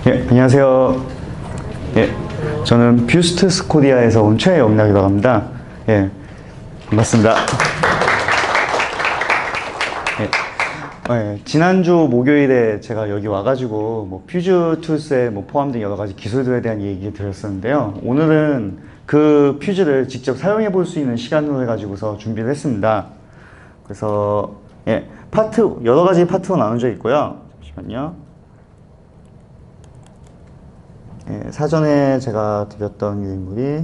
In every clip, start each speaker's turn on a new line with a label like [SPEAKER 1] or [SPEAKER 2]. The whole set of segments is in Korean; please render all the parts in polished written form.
[SPEAKER 1] 예, 안녕하세요. 예, 저는 뷰스트 코리아에서 온 최영락이라고 합니다. 예, 반갑습니다. 지난주 목요일에 제가 여기 와가지고 뭐 퓨즈 툴스에 뭐 포함된 여러 가지 기술들에 대한 얘기 드렸었는데요. 오늘은 그 퓨즈를 직접 사용해 볼 수 있는 시간으로 해가지고서 준비를 했습니다. 그래서 여러 가지 파트로 나눠져 있고요. 잠시만요. 사전에 제가 드렸던 유인물이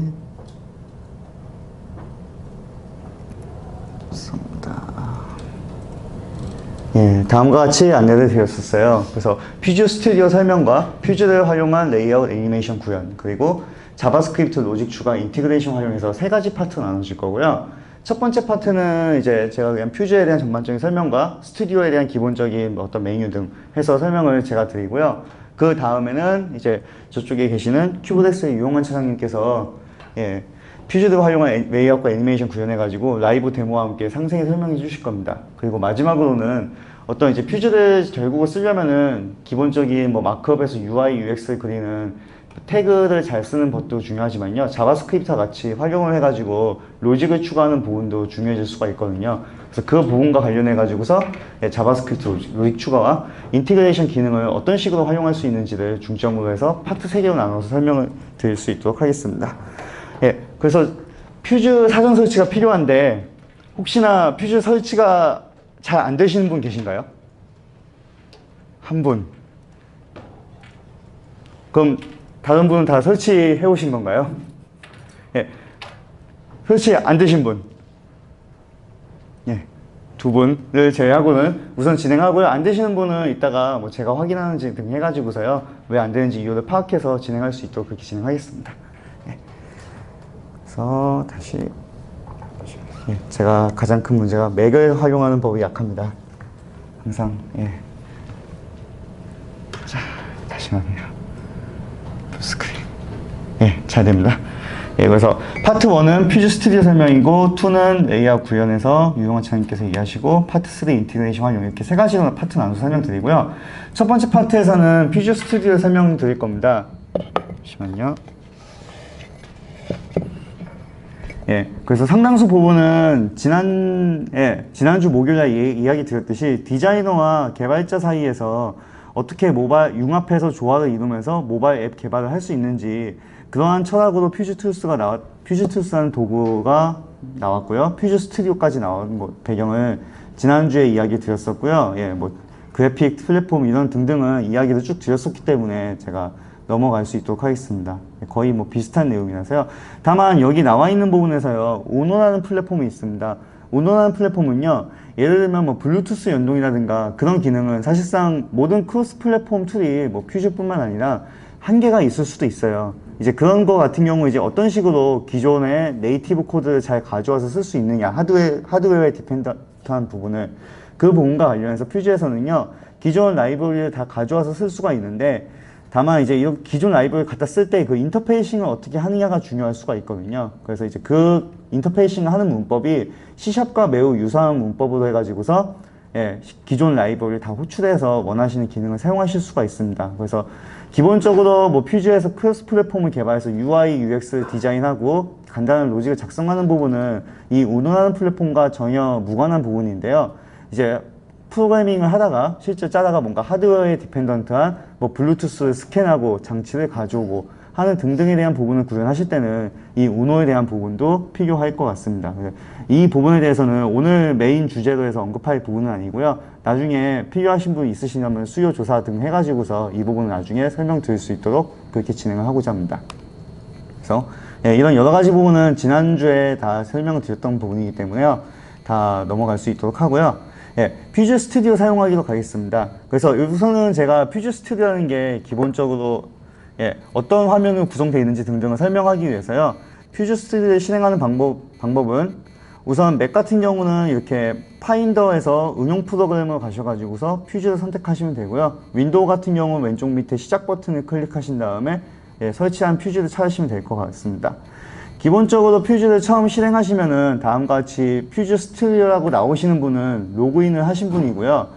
[SPEAKER 1] 다음과 같이 안내를 드렸었어요. 그래서 퓨즈 스튜디오 설명과 퓨즈를 활용한 레이아웃 애니메이션 구현, 그리고 자바스크립트 로직 추가 인티그레이션 활용해서 세 가지 파트로 나눠질 거고요. 첫 번째 파트는 이제 제가 그냥 퓨즈에 대한 전반적인 설명과 스튜디오에 대한 기본적인 어떤 메뉴 등 해서 설명을 제가 드리고요. 그 다음에는 이제 저쪽에 계시는 큐브덱스의 유용한 차장님께서 퓨즈를 활용한 레이아웃과 애니메이션 구현해가지고 라이브 데모와 함께 상세히 설명해 주실 겁니다. 그리고 마지막으로는 어떤 이제 퓨즈를 결국을 쓰려면은 기본적인 뭐 마크업에서 UI, UX를 그리는 태그를 잘 쓰는 것도 중요하지만요. 자바스크립트와 같이 활용을 해가지고 로직을 추가하는 부분도 중요해질 수가 있거든요. 그래서 그 부분과 관련해가지고서 자바스크립트 로직 추가와 인티그레이션 기능을 어떤 식으로 활용할 수 있는지를 중점으로 해서 파트 3개로 나눠서 설명을 드릴 수 있도록 하겠습니다. 그래서 퓨즈 사전 설치가 필요한데 혹시나 퓨즈 설치가 잘 안 되시는 분 계신가요? 한 분. 그럼 다른 분은 다 설치해 오신 건가요? 설치 안 되신 분. 두 분을 제외하고는 우선 진행하고요. 안 되시는 분은 이따가 뭐 제가 확인하는지 등 해가지고서요. 왜 안 되는지 이유를 파악해서 진행할 수 있도록 그렇게 진행하겠습니다. 그래서 다시 제가 가장 큰 문제가 맥을 활용하는 법이 약합니다. 항상 자, 다시 합니다. 스크린 잘 됩니다. 그래서 파트 1은 퓨즈 스튜디오 설명이고 2는 레이아웃 구현해서 유용한 차장님께서 이해하시고 파트 3 인티그레이션 활용 이렇게 세 가지로 파트 나눠서 설명드리고요. 첫 번째 파트에서는 퓨즈 스튜디오 설명드릴 겁니다. 잠시만요. 그래서 상당수 부분은 지난주 목요일에 이야기 드렸듯이 디자이너와 개발자 사이에서 어떻게 모바일 융합해서 조화를 이루면서 모바일 앱 개발을 할 수 있는지 그러한 철학으로 퓨즈 툴스라는 도구가 나왔고요. 퓨즈 스튜디오까지 나온 배경을 지난주에 이야기 드렸었고요. 뭐 그래픽, 플랫폼 이런 등등은 이야기를 쭉 드렸었기 때문에 제가 넘어갈 수 있도록 하겠습니다. 거의 뭐 비슷한 내용이라서요. 다만 여기 나와 있는 부분에서요. 오노라는 플랫폼이 있습니다. 오노라는 플랫폼은요. 예를 들면 뭐 블루투스 연동이라든가 그런 기능은 사실상 모든 크로스 플랫폼 툴이 뭐 퓨즈뿐만 아니라 한계가 있을 수도 있어요. 이제 그런 거 같은 경우 이제 어떤 식으로 기존의 네이티브 코드를 잘 가져와서 쓸 수 있느냐, 하드웨어에 디펜던트한 부분을 그 부분과 관련해서 퓨즈에서는요. 기존 라이브러리를 다 가져와서 쓸 수가 있는데 다만 이제 이런 기존 라이브를 갖다 쓸 때 그 인터페이싱을 어떻게 하느냐가 중요할 수가 있거든요. 그래서 이제 그 인터페이싱을 하는 문법이 C샵과 매우 유사한 문법으로 해가지고서 기존 라이브러리를 다 호출해서 원하시는 기능을 사용하실 수가 있습니다. 그래서 기본적으로 뭐 퓨즈에서 크로스 플랫폼을 개발해서 UI, UX를 디자인하고 간단한 로직을 작성하는 부분은 이 우노라는 플랫폼과 전혀 무관한 부분인데요. 이제 프로그래밍을 하다가 실제 짜다가 뭔가 하드웨어에 디펜던트한 뭐 블루투스를 스캔하고 장치를 가져오고 하는 등등에 대한 부분을 구현하실 때는 이 우노에 대한 부분도 필요할 것 같습니다. 이 부분에 대해서는 오늘 메인 주제로 해서 언급할 부분은 아니고요. 나중에 필요하신 분 있으시면 수요 조사 등 해가지고서 이 부분을 나중에 설명드릴 수 있도록 그렇게 진행을 하고자 합니다. 그래서 이런 여러 가지 부분은 지난주에 다 설명을 드렸던 부분이기 때문에요. 다 넘어갈 수 있도록 하고요. 퓨즈 스튜디오 사용하기로 가겠습니다. 그래서 우선은 제가 퓨즈 스튜디오라는 게 기본적으로 어떤 화면으로 구성되어 있는지 등등을 설명하기 위해서요. 퓨즈 스튜디오를 실행하는 방법은 우선 맥 같은 경우는 이렇게 파인더에서 응용 프로그램을 가셔가지고서 퓨즈를 선택하시면 되고요. 윈도우 같은 경우는 왼쪽 밑에 시작 버튼을 클릭하신 다음에 설치한 퓨즈를 찾으시면 될 것 같습니다. 기본적으로 퓨즈를 처음 실행하시면은 다음과 같이 퓨즈 스튜디오라고 나오시는 분은 로그인을 하신 분이고요.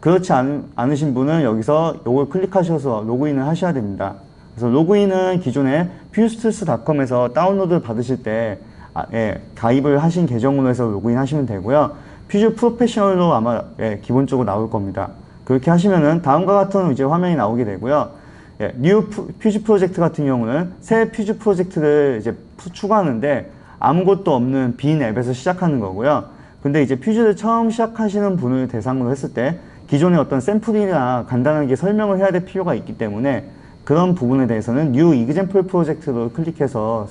[SPEAKER 1] 그렇지 않으신 분은 여기서 이걸 클릭하셔서 로그인을 하셔야 됩니다. 그래서 로그인은 기존에 퓨스트스.com에서 다운로드 받으실 때 가입을 하신 계정으로 해서 로그인 하시면 되고요. 퓨즈 프로페셔널로 아마 기본적으로 나올 겁니다. 그렇게 하시면은 다음과 같은 이제 화면이 나오게 되고요. 뉴 퓨즈 프로젝트 같은 경우는 새 퓨즈 프로젝트를 이제 추가하는데 아무것도 없는 빈 앱에서 시작하는 거고요. 근데 이제 퓨즈를 처음 시작하시는 분을 대상으로 했을 때 기존의 어떤 샘플이나 간단하게 설명을 해야 될 필요가 있기 때문에 그런 부분에 대해서는 New Example 프로젝트로 클릭해서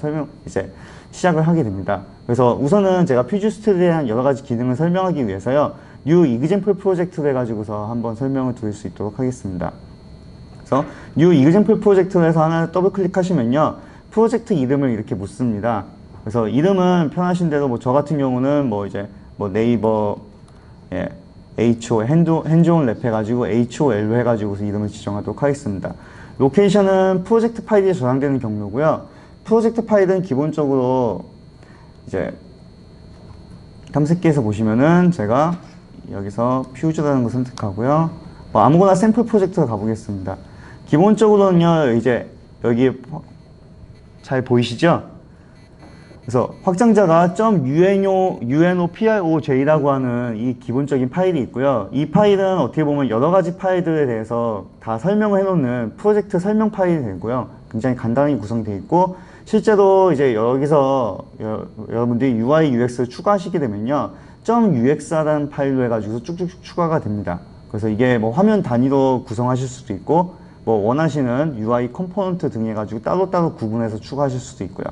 [SPEAKER 1] 이제 시작을 하게 됩니다. 그래서 우선은 제가 퓨즈 스튜디오에 대한 여러 가지 기능을 설명하기 위해서요. New Example 프로젝트로 해가지고서 한번 설명을 드릴 수 있도록 하겠습니다. 그래서 New Example 프로젝트로 해서 하나 더블 클릭하시면요. 프로젝트 이름을 이렇게 묻습니다. 그래서 이름은 편하신 대로 뭐 저 같은 경우는 뭐 이제 뭐 네이버 HO 핸즈온 랩 해가지고 HOL로 해가지고서 이름을 지정하도록 하겠습니다. 로케이션은 프로젝트 파일이 저장되는 경로고요. 프로젝트 파일은 기본적으로 이제 탐색기에서 보시면은 제가 여기서 퓨즈라는 거 선택하고요. 뭐 아무거나 샘플 프로젝트로 가보겠습니다. 기본적으로는요, 이제 여기 잘 보이시죠? 그래서 확장자가 .unoprij라고 하는 이 기본적인 파일이 있고요. 이 파일은 어떻게 보면 여러 가지 파일들에 대해서 다 설명을 해놓는 프로젝트 설명 파일이 되고요. 굉장히 간단하게 구성되어 있고, 실제로 이제 여기서 여러분들이 UI, UX를 추가하시게 되면요. .ux라는 파일로 해가지고 쭉쭉 추가가 됩니다. 그래서 이게 뭐 화면 단위로 구성하실 수도 있고, 뭐 원하시는 UI 컴포넌트 등 해가지고 따로따로 구분해서 추가하실 수도 있고요.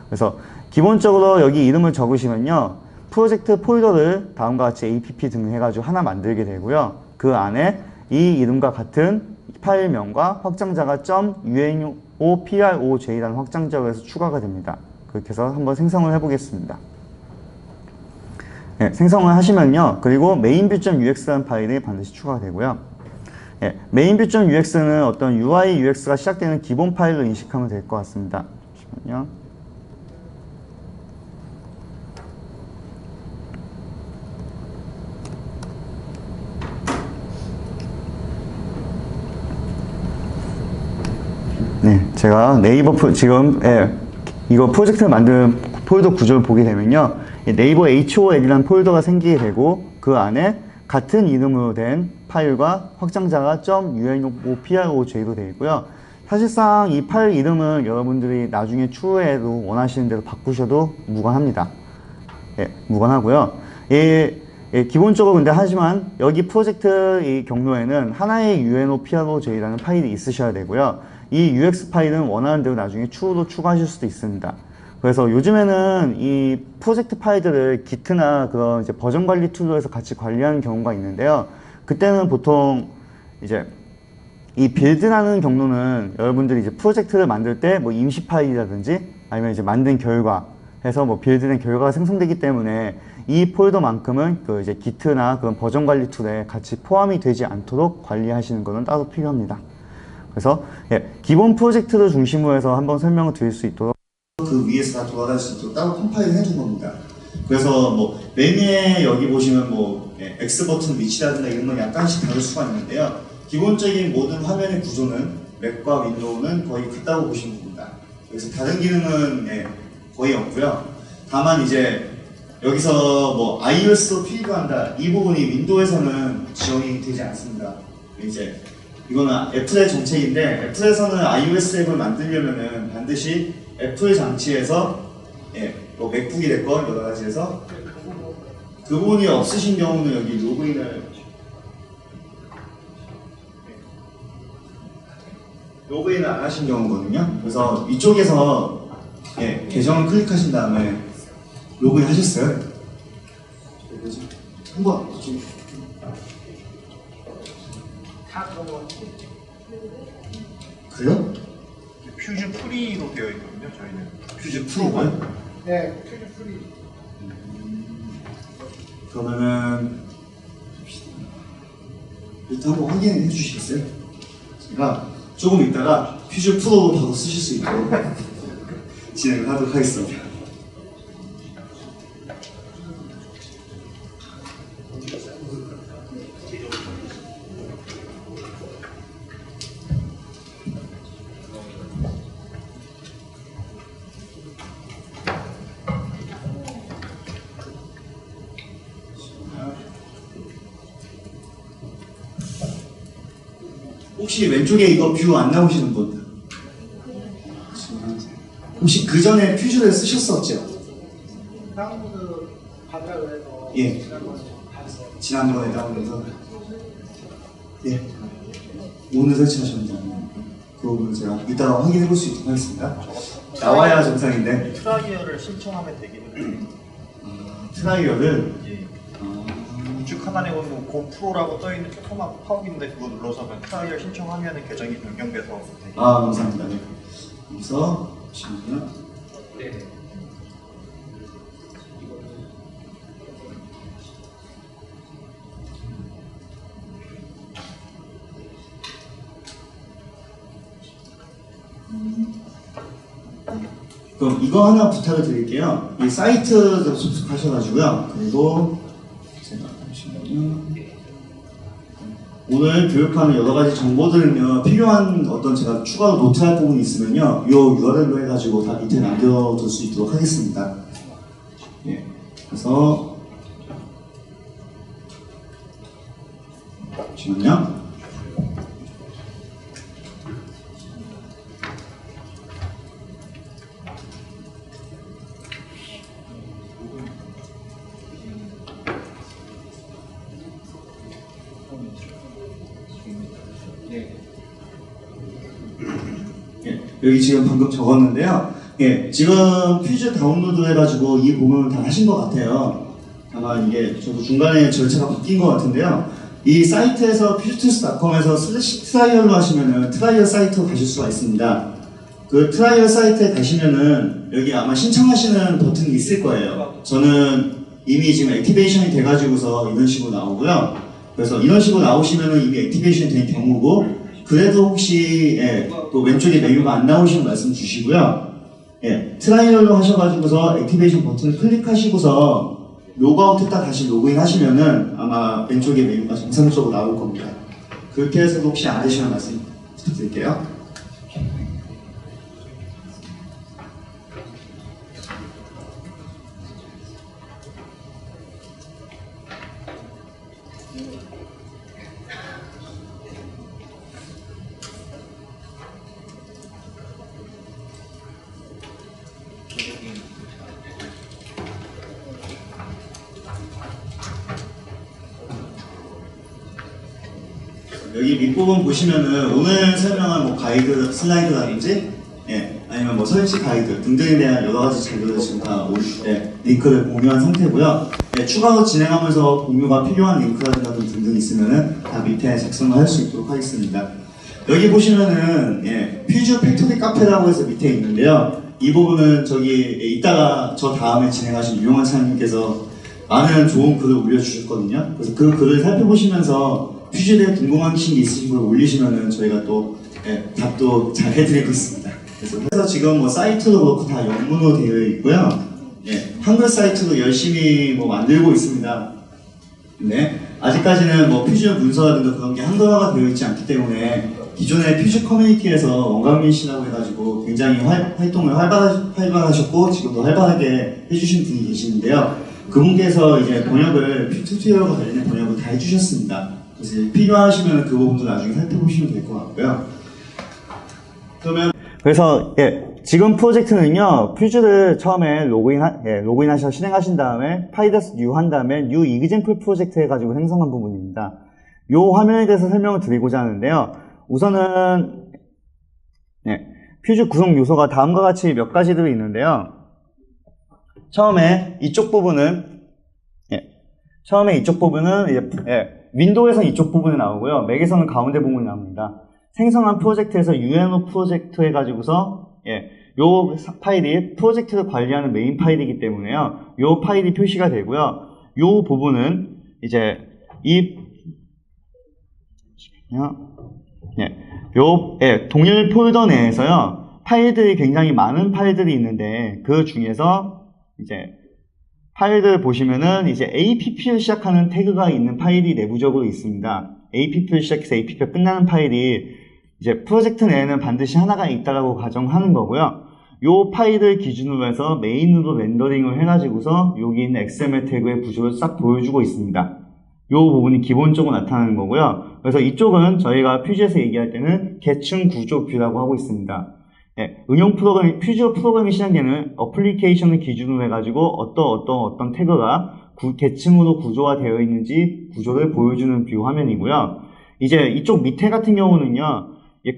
[SPEAKER 1] 그래서 기본적으로 여기 이름을 적으시면요. 프로젝트 폴더를 다음과 같이 app 등 해가지고 하나 만들게 되고요. 그 안에 이 이름과 같은 파일명과 확장자가 .unoprij라는 확장자로 해서 추가가 됩니다. 그렇게 해서 한번 생성을 해보겠습니다. 생성을 하시면요. 그리고 mainview.ux라는 파일이 반드시 추가가 되고요. mainview.ux는 어떤 UI, UX가 시작되는 기본 파일로 인식하면 될 것 같습니다. 잠시만요. 네, 제가 네이버 지금 이거 프로젝트를 만든 폴더 구조를 보게 되면요. 네이버 HOL이라는 폴더가 생기게 되고 그 안에 같은 이름으로 된 파일과 확장자가 .unoprij로 되어 있고요. 사실상 이 파일 이름은 여러분들이 나중에 추후에도 원하시는 대로 바꾸셔도 무관합니다. 무관하고요. 기본적으로 근데 하지만 여기 프로젝트 이 경로에는 하나의 unoprij라는 파일이 있으셔야 되고요. 이 UX 파일은 원하는 대로 나중에 추후로 추가하실 수도 있습니다. 그래서 요즘에는 이 프로젝트 파일들을 기트나 그런 이제 버전 관리 툴로 해서 같이 관리하는 경우가 있는데요. 그때는 보통 이제 이 빌드라는 경로는 여러분들이 이제 프로젝트를 만들 때 뭐 임시 파일이라든지 아니면 이제 만든 결과 해서 뭐 빌드된 결과가 생성되기 때문에 이 폴더만큼은 그 이제 기트나 그런 버전 관리 툴에 같이 포함이 되지 않도록 관리하시는 것은 따로 필요합니다. 그래서 기본 프로젝트를 중심으로 해서 한번 설명을 드릴 수 있도록 그 위에서 다 돌아갈 수 있도록 따로 컴파일을 해준 겁니다. 그래서 뭐 메뉴에 여기 보시면 뭐 X 버튼 위치라든가 이런 건 약간씩 다를 수가 있는데요. 기본적인 모든 화면의 구조는 맥과 윈도우는 거의 같다고 보시면 됩니다. 그래서 다른 기능은 거의 없고요. 다만 이제 여기서 뭐 iOS로 필요한다 이 부분이 윈도우에서는 지원이 되지 않습니다. 이제 이거는 애플의 정책인데 애플에서는 iOS 앱을 만들려면은 반드시 애플 장치에서 뭐 맥북이 됐건 여러 가지에서 그 부분이 없으신 경우는 여기 로그인을 안 하신 경우거든요. 그래서 이쪽에서 계정을 클릭하신 다음에 로그인 하셨어요? 한번 그래요?
[SPEAKER 2] 퓨즈 프리로 되어 있거든요. 저희는
[SPEAKER 1] 퓨즈 프로가요?
[SPEAKER 2] 네, 퓨즈 프리.
[SPEAKER 1] 그러면은 일단 한번 확인해 주시겠어요? 제가 조금 있다가 퓨즈 프로 바로 쓰실 수 있도록 진행을 하도록 하겠습니다.
[SPEAKER 3] 혹시 왼쪽에 이거 뷰 안 나오시는 분? 혹시 그 전에 퓨즈를 쓰셨었죠?
[SPEAKER 2] 다운로드 받으라고 해서
[SPEAKER 3] 예.
[SPEAKER 2] 지난번에 가서
[SPEAKER 3] 지난번에 다운로드. 예. 오늘 설치하셨는데 그 부분 제가 이따가 확인해 볼 수 있도록 하겠습니다. 나와야 정상인데
[SPEAKER 2] 트라이얼을 신청하면 되기는
[SPEAKER 3] 트라이얼을
[SPEAKER 2] 예. 우측 하단에 보면 고프로라고 떠있는 조그만 팝업이 있는데 그거 눌러서 그냥 트라이얼 신청하면 계정이 변경돼서 되게
[SPEAKER 3] 감사합니다. 네. 여기서 보시면요.
[SPEAKER 2] 네.
[SPEAKER 3] 그럼 이거 하나 부탁을 드릴게요. 이 사이트 좀 접속하셔가지고요. 그리고 제가 잠시만요. 오늘 교육하는 여러 가지 정보들은요, 필요한 어떤 제가 추가로 노트할 부분이 있으면요, 이 URL로 해가지고 다 밑에 남겨둘 수 있도록 하겠습니다. 예. 그래서 잠시만요. 예, 여기 지금 방금 적었는데요. 예, 지금 퓨즈 다운로드 해가지고 이 부분을 다 하신 것 같아요. 아마 이게 저도 중간에 절차가 바뀐 것 같은데요. 이 사이트에서 퓨즈투스닷컴에서 트라이얼로 하시면은 트라이얼 사이트로 가실 수가 있습니다. 그 트라이얼 사이트에 가시면은 여기 아마 신청하시는 버튼이 있을 거예요. 저는 이미 지금 액티베이션이 돼가지고서 이런 식으로 나오고요. 그래서 이런 식으로 나오시면은 이미 액티베이션이 된 경우고, 그래도 혹시 또 왼쪽에 메뉴가 안 나오시면 말씀 주시고요. 트라이얼로 하셔가지고서 액티베이션 버튼을 클릭하시고서 로그아웃 했다 다시 로그인 하시면은 아마 왼쪽에 메뉴가 정상적으로 나올 겁니다. 그렇게 해서 혹시 안 되시면 말씀 부탁드릴게요. 여기 밑부분 보시면은 오늘 설명한 뭐 가이드 슬라이드라든지 아니면 뭐 설치 가이드 등등에 대한 여러 가지 자료를 지금 다 링크를 공유한 상태고요. 추가로 진행하면서 공유가 필요한 링크라든가 등등 있으면은 다 밑에 작성을 할 수 있도록 하겠습니다. 여기 보시면은 퓨즈 팩토리 카페라고 해서 밑에 있는데요. 이 부분은 저기 이따가 저 다음에 진행하신 유용한 사장님께서 많은 좋은 글을 올려주셨거든요. 그래서 그 글을 살펴보시면서 퓨즈에 대해 궁금하신 게 있으신 걸 올리시면은 저희가 또 답도 잘 해드리고 있습니다. 그래서 지금 뭐 사이트도 그렇고 다 영문으로 되어 있고요. 한글 사이트도 열심히 뭐 만들고 있습니다. 근데 아직까지는 뭐 퓨즈 문서라든가 그런 게 한글화가 되어 있지 않기 때문에 기존의 퓨즈 커뮤니티에서 원광민 씨라고 해가지고 굉장히 활동을 활발하셨고 지금도 활발하게 해주신 분이 계시는데요. 그분께서 이제 번역을 튜토리얼과 관련된 번역을 다 해주셨습니다. 그래서 필요하시면 그 부분도 나중에 살펴보시면 될 것 같고요. 그러면
[SPEAKER 1] 지금 프로젝트는요, 퓨즈를 처음에 로그인하셔서 실행하신 다음에 파이더스 뉴 한 다음에 뉴 이그젠플 프로젝트 해가지고 생성한 부분입니다. 요 화면에 대해서 설명을 드리고자 하는데요. 우선은 퓨즈 구성 요소가 다음과 같이 몇 가지들이 있는데요. 처음에 이쪽 부분은 윈도우에서는 이쪽 부분이 나오고요. 맥에서는 가운데 부분이 나옵니다. 생성한 프로젝트에서 UNO 프로젝트 해가지고서 요 파일이 프로젝트를 관리하는 메인 파일이기 때문에요. 요 파일이 표시가 되고요. 요 부분은 이제 동일 폴더 내에서요. 파일들이 굉장히 많은 파일들이 있는데 그 중에서 이제 파일들 보시면은 이제 app를 시작하는 태그가 있는 파일이 내부적으로 있습니다. app를 시작해서 app가 끝나는 파일이 이제 프로젝트 내에는 반드시 하나가 있다라고 가정하는 거고요. 요 파일을 기준으로 해서 메인으로 렌더링을 해가지고서 여기 있는 XML 태그의 구조를 싹 보여주고 있습니다. 요 부분이 기본적으로 나타나는 거고요. 그래서 이쪽은 저희가 퓨즈에서 얘기할 때는 계층 구조 뷰라고 하고 있습니다. 예, 응용 프로그램, 퓨즈 프로그램이 실행되는 어플리케이션을 기준으로 해가지고 어떤 태그가 계층으로 구조화되어 있는지 구조를 보여주는 뷰 화면이고요. 이제 이쪽 밑에 같은 경우는요,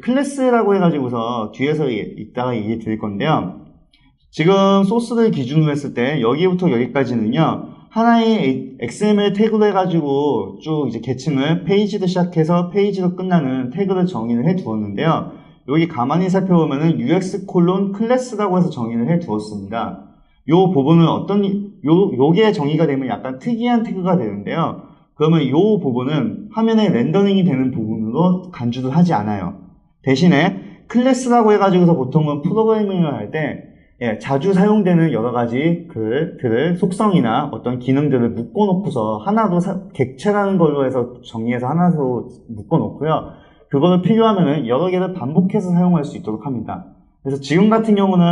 [SPEAKER 1] 클래스라고 해가지고서 뒤에서 이따가 얘기 드릴 건데요. 지금 소스를 기준으로 했을 때 여기부터 여기까지는요, 하나의 XML 태그로 해가지고 쭉 이제 계층을 페이지로 시작해서 페이지로 끝나는 태그를 정의를 해 두었는데요. 여기 가만히 살펴보면은 UX 클래스라고 해서 정의를 해 두었습니다. 요 부분은 요게 정의가 되면 약간 특이한 태그가 되는데요. 그러면 요 부분은 화면에 렌더링이 되는 부분으로 간주를 하지 않아요. 대신에 클래스라고 해가지고서 보통은 프로그래밍을 할 때 자주 사용되는 여러 가지 글들을 속성이나 어떤 기능들을 묶어놓고서 하나로 객체라는 걸로 해서 정의해서 하나로 묶어놓고요. 그거를 필요하면은 여러 개를 반복해서 사용할 수 있도록 합니다. 그래서 지금 같은 경우는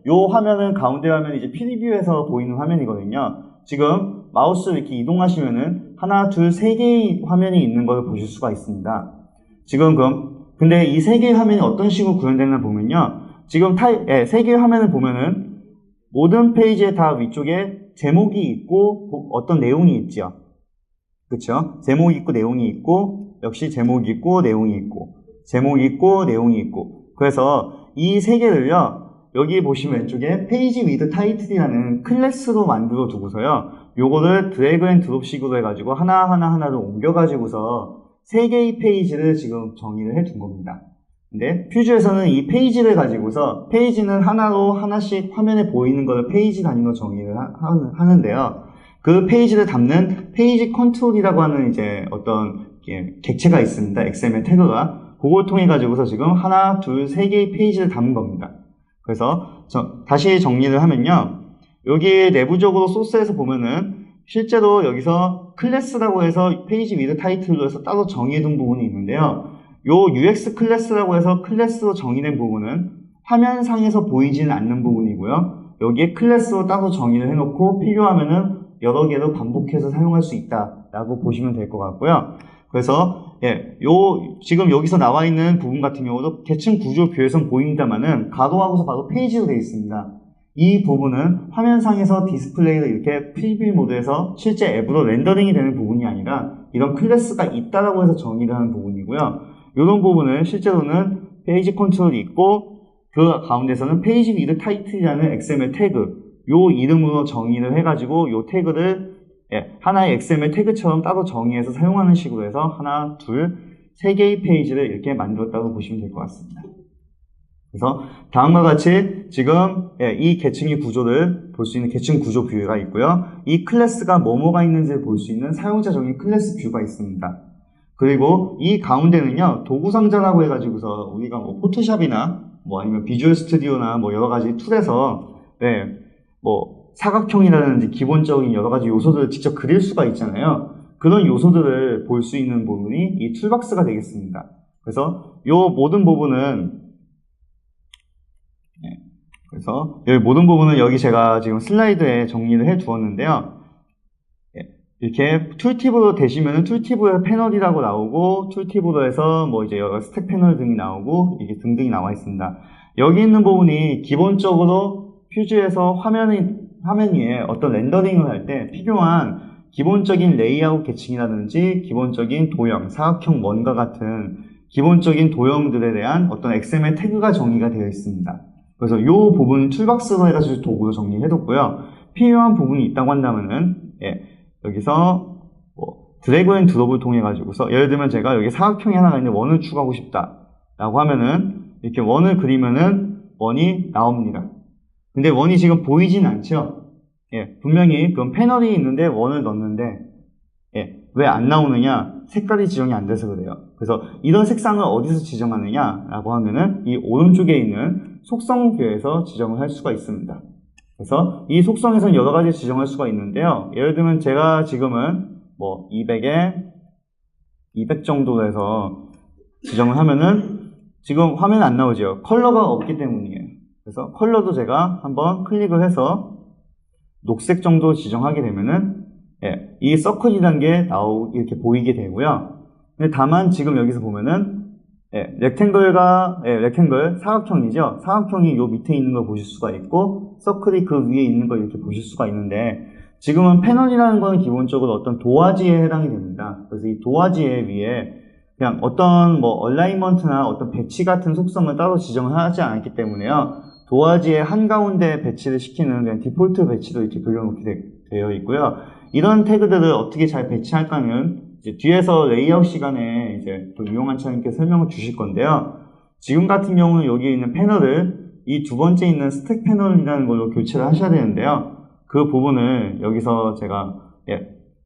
[SPEAKER 1] 요 화면은 가운데 화면이 이제 프리뷰에서 보이는 화면이거든요. 지금 마우스 이렇게 이동하시면은 하나, 둘, 세 개의 화면이 있는 걸 보실 수가 있습니다. 지금 근데 이 세 개의 화면이 어떤 식으로 구현되나 보면요. 지금 세 개의 화면을 보면은 모든 페이지에 다 위쪽에 제목이 있고 어떤 내용이 있죠. 그쵸? 제목이 있고 내용이 있고 역시 제목이 있고 내용이 있고 제목이 있고 내용이 있고 그래서 이 세 개를요. 여기 보시면 왼쪽에 페이지 위드 타이틀이라는 클래스로 만들어 두고서요. 요거를 드래그 앤 드롭식으로 해가지고 하나를 옮겨가지고서 세 개의 페이지를 지금 정의를 해 둔 겁니다. 근데 퓨즈에서는 이 페이지를 가지고서 페이지는 하나로 하나씩 화면에 보이는 것을 페이지 단위로 정의를 하는데요. 그 페이지를 담는 페이지 컨트롤이라고 하는 이제 어떤 객체가 있습니다. XML 태그가. 그걸 통해 가지고서 지금 하나, 둘, 세 개의 페이지를 담은 겁니다. 그래서 다시 정리를 하면요. 여기 내부적으로 소스에서 보면은 실제로 여기서 클래스라고 해서 페이지 위드 타이틀로 해서 따로 정의해둔 부분이 있는데요. 요 UX 클래스라고 해서 클래스로 정의된 부분은 화면상에서 보이지는 않는 부분이고요. 여기에 클래스로 따로 정의를 해놓고 필요하면은 여러 개로 반복해서 사용할 수 있다라고 보시면 될 것 같고요. 그래서 지금 여기서 나와 있는 부분 같은 경우도 계층 구조 뷰에선 보입니다만은 가로하고서 바로 페이지로 되어 있습니다. 이 부분은 화면상에서 디스플레이를 이렇게 프리뷰 모드에서 실제 앱으로 렌더링이 되는 부분이 아니라 이런 클래스가 있다라고 해서 정의를 하는 부분이고요. 이런 부분은 실제로는 페이지 컨트롤이 있고 그 가운데서는 페이지 위드 타이틀이라는 XML 태그 요 이름으로 정의를 해가지고 요 태그를 하나의 XML 태그처럼 따로 정의해서 사용하는 식으로 해서 하나, 둘, 세 개의 페이지를 이렇게 만들었다고 보시면 될 것 같습니다. 그래서 다음과 같이 지금 이 계층의 구조를 볼 수 있는 계층 구조 뷰가 있고요. 이 클래스가 뭐가 있는지를 볼 수 있는 사용자 정의 클래스 뷰가 있습니다. 그리고 이 가운데는요, 도구 상자라고 해가지고서 우리가 뭐 포토샵이나 뭐 아니면 비주얼 스튜디오나 뭐 여러 가지 툴에서 뭐 사각형이라든지 기본적인 여러 가지 요소들을 직접 그릴 수가 있잖아요. 그런 요소들을 볼 수 있는 부분이 이 툴박스가 되겠습니다. 그래서 요 모든 부분은 여기 모든 부분은 여기 제가 지금 슬라이드에 정리를 해 두었는데요. 이렇게 툴팁으로 되시면은 툴팁의 패널이라고 나오고 툴팁으로 해서 뭐 이제 여러 스택 패널 등이 나오고 이게 등등이 나와 있습니다. 여기 있는 부분이 기본적으로 퓨즈에서 화면 위에 어떤 렌더링을 할 때 필요한 기본적인 레이아웃 계층이라든지 기본적인 도형, 사각형 원과 같은 기본적인 도형들에 대한 어떤 XML 태그가 정의가 되어 있습니다. 그래서 이 부분 툴박스로 해가지고 도구로 정리해뒀고요. 필요한 부분이 있다고 한다면은 여기서 뭐 드래그 앤 드롭을 통해 가지고서 예를 들면 제가 여기 사각형이 하나가 있는데 원을 추가하고 싶다라고 하면은 이렇게 원을 그리면은 원이 나옵니다. 근데 원이 지금 보이진 않죠? 분명히 그럼 패널이 있는데 원을 넣었는데 왜 안 나오느냐? 색깔이 지정이 안 돼서 그래요. 그래서 이런 색상을 어디서 지정하느냐라고 하면은 이 오른쪽에 있는 속성 뷰에서 지정을 할 수가 있습니다. 그래서 이 속성에서는 여러 가지 지정할 수가 있는데요. 예를 들면 제가 지금은 뭐 200에 200 정도로 해서 지정을 하면은 지금 화면에 안 나오죠. 컬러가 없기 때문이에요. 그래서 컬러도 제가 한번 클릭을 해서 녹색 정도 지정하게 되면은 이 서클이라는 게 이렇게 보이게 되고요. 근데 다만 지금 여기서 보면은 렉탱글 사각형이죠. 사각형이 요 밑에 있는 걸 보실 수가 있고 서클이 그 위에 있는 걸 이렇게 보실 수가 있는데 지금은 패널이라는 거는 기본적으로 어떤 도화지에 해당이 됩니다. 그래서 이 도화지에 위에 그냥 어떤 뭐 얼라이먼트나 어떤 배치 같은 속성을 따로 지정을 하지 않았기 때문에요. 도화지의 한가운데 배치를 시키는 그냥 디폴트 배치로 이렇게 그려놓게 되어 있고요. 이런 태그들을 어떻게 잘 배치할까는 이제 뒤에서 레이아웃 시간에 이제 또 유용한 차님께 설명을 주실 건데요. 지금 같은 경우는 여기에 있는 패널을 이 두 번째 있는 스택 패널이라는 걸로 교체를 하셔야 되는데요. 그 부분을 여기서 제가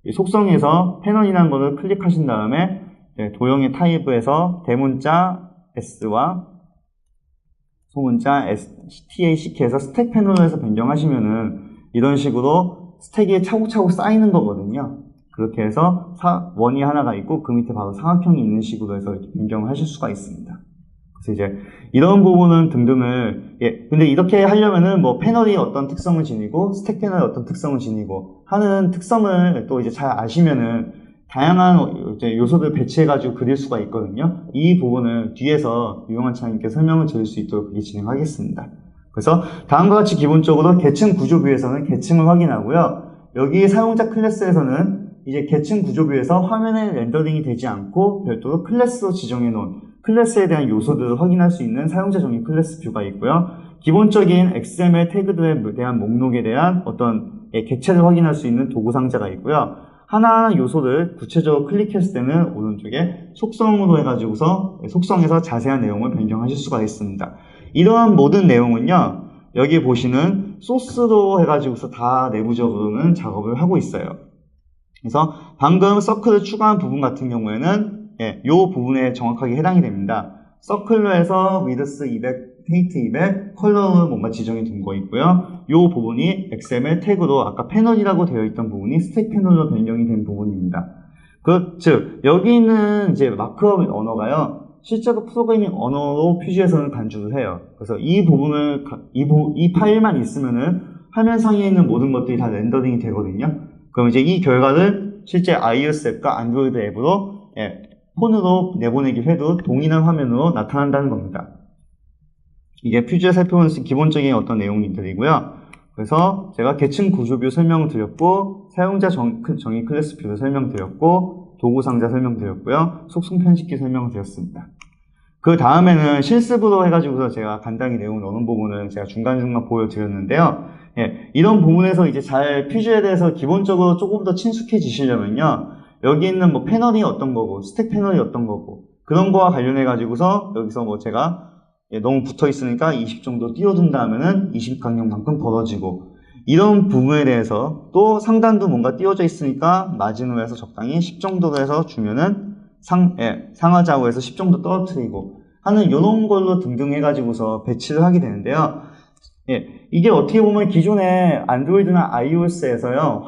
[SPEAKER 1] 이 속성에서 패널이라는 것을 클릭하신 다음에 도형의 타입에서 대문자 S와 소문자 TACK에서 스택 패널로 해서 변경하시면은 이런 식으로 스택이 차곡차곡 쌓이는 거거든요. 그렇게 해서 원이 하나가 있고 그 밑에 바로 사각형이 있는 식으로 해서 이렇게 변경을 하실 수가 있습니다. 그래서 이제 이런 부분은 등등을 근데 이렇게 하려면은 뭐 패널이 어떤 특성을 지니고 스택 패널이 어떤 특성을 지니고 하는 특성을 또 이제 잘 아시면은 다양한 이제 요소들 배치해가지고 그릴 수가 있거든요. 이 부분은 뒤에서 유용한 차님께 설명을 드릴 수 있도록 그렇게 진행하겠습니다. 그래서 다음과 같이 기본적으로 계층 구조뷰에서는 계층을 확인하고요. 여기 사용자 클래스에서는 이제 계층 구조뷰에서 화면에 렌더링이 되지 않고 별도로 클래스로 지정해 놓은 클래스에 대한 요소들을 확인할 수 있는 사용자 정의 클래스 뷰가 있고요. 기본적인 XML 태그들에 대한 목록에 대한 어떤 객체를 확인할 수 있는 도구 상자가 있고요. 하나하나 요소를 구체적으로 클릭했을 때는 오른쪽에 속성으로 해가지고서 속성에서 자세한 내용을 변경하실 수가 있습니다. 이러한 모든 내용은요, 여기 보시는 소스로 해가지고서 다 내부적으로는 작업을 하고 있어요. 그래서 방금 서클을 추가한 부분 같은 경우에는 이 부분에 정확하게 해당이 됩니다. 서클로 해서 위드스 200, 헤이트 200, 컬러로 뭔가 지정이 된 거 있고요. 이 부분이 XML 태그로 아까 패널이라고 되어 있던 부분이 스택 패널로 변경이 된 부분입니다. 즉 여기 있는 이제 마크업 언어가요. 실제로 프로그래밍 언어로 퓨즈에서는 간주를 해요. 그래서 이 부분을 이 파일만 있으면은 화면 상에 있는 모든 것들이 다 렌더링이 되거든요. 그럼 이제 이 결과를 실제 iOS 앱과 안드로이드 앱으로 폰으로 내보내기 해도 동일한 화면으로 나타난다는 겁니다. 이게 퓨즈에 살펴보는 기본적인 어떤 내용들이고요. 그래서 제가 계층 구조뷰 설명을 드렸고, 사용자 정의 클래스 뷰를 설명드렸고, 도구 상자 설명드렸고요, 속성 편집기 설명을 드렸습니다. 그 다음에는 실습으로 해가지고서 제가 간단히 내용 넣는 부분은 제가 중간중간 보여드렸는데요. 이런 부분에서 이제 잘 퓨즈에 대해서 기본적으로 조금 더 친숙해지시려면요, 여기 있는 뭐 패널이 어떤 거고, 스택 패널이 어떤 거고, 그런 거와 관련해가지고서 여기서 뭐 제가 너무 붙어 있으니까 20 정도 띄워둔다 하면은 20 강력만큼 벌어지고, 이런 부분에 대해서 또 상단도 뭔가 띄워져 있으니까 마진으로 해서 적당히 10 정도로 해서 주면은 상하 좌우에서 10 정도 떨어뜨리고 하는 이런 걸로 등등 해가지고서 배치를 하게 되는데요. 이게 어떻게 보면 기존의 안드로이드나 iOS에서요,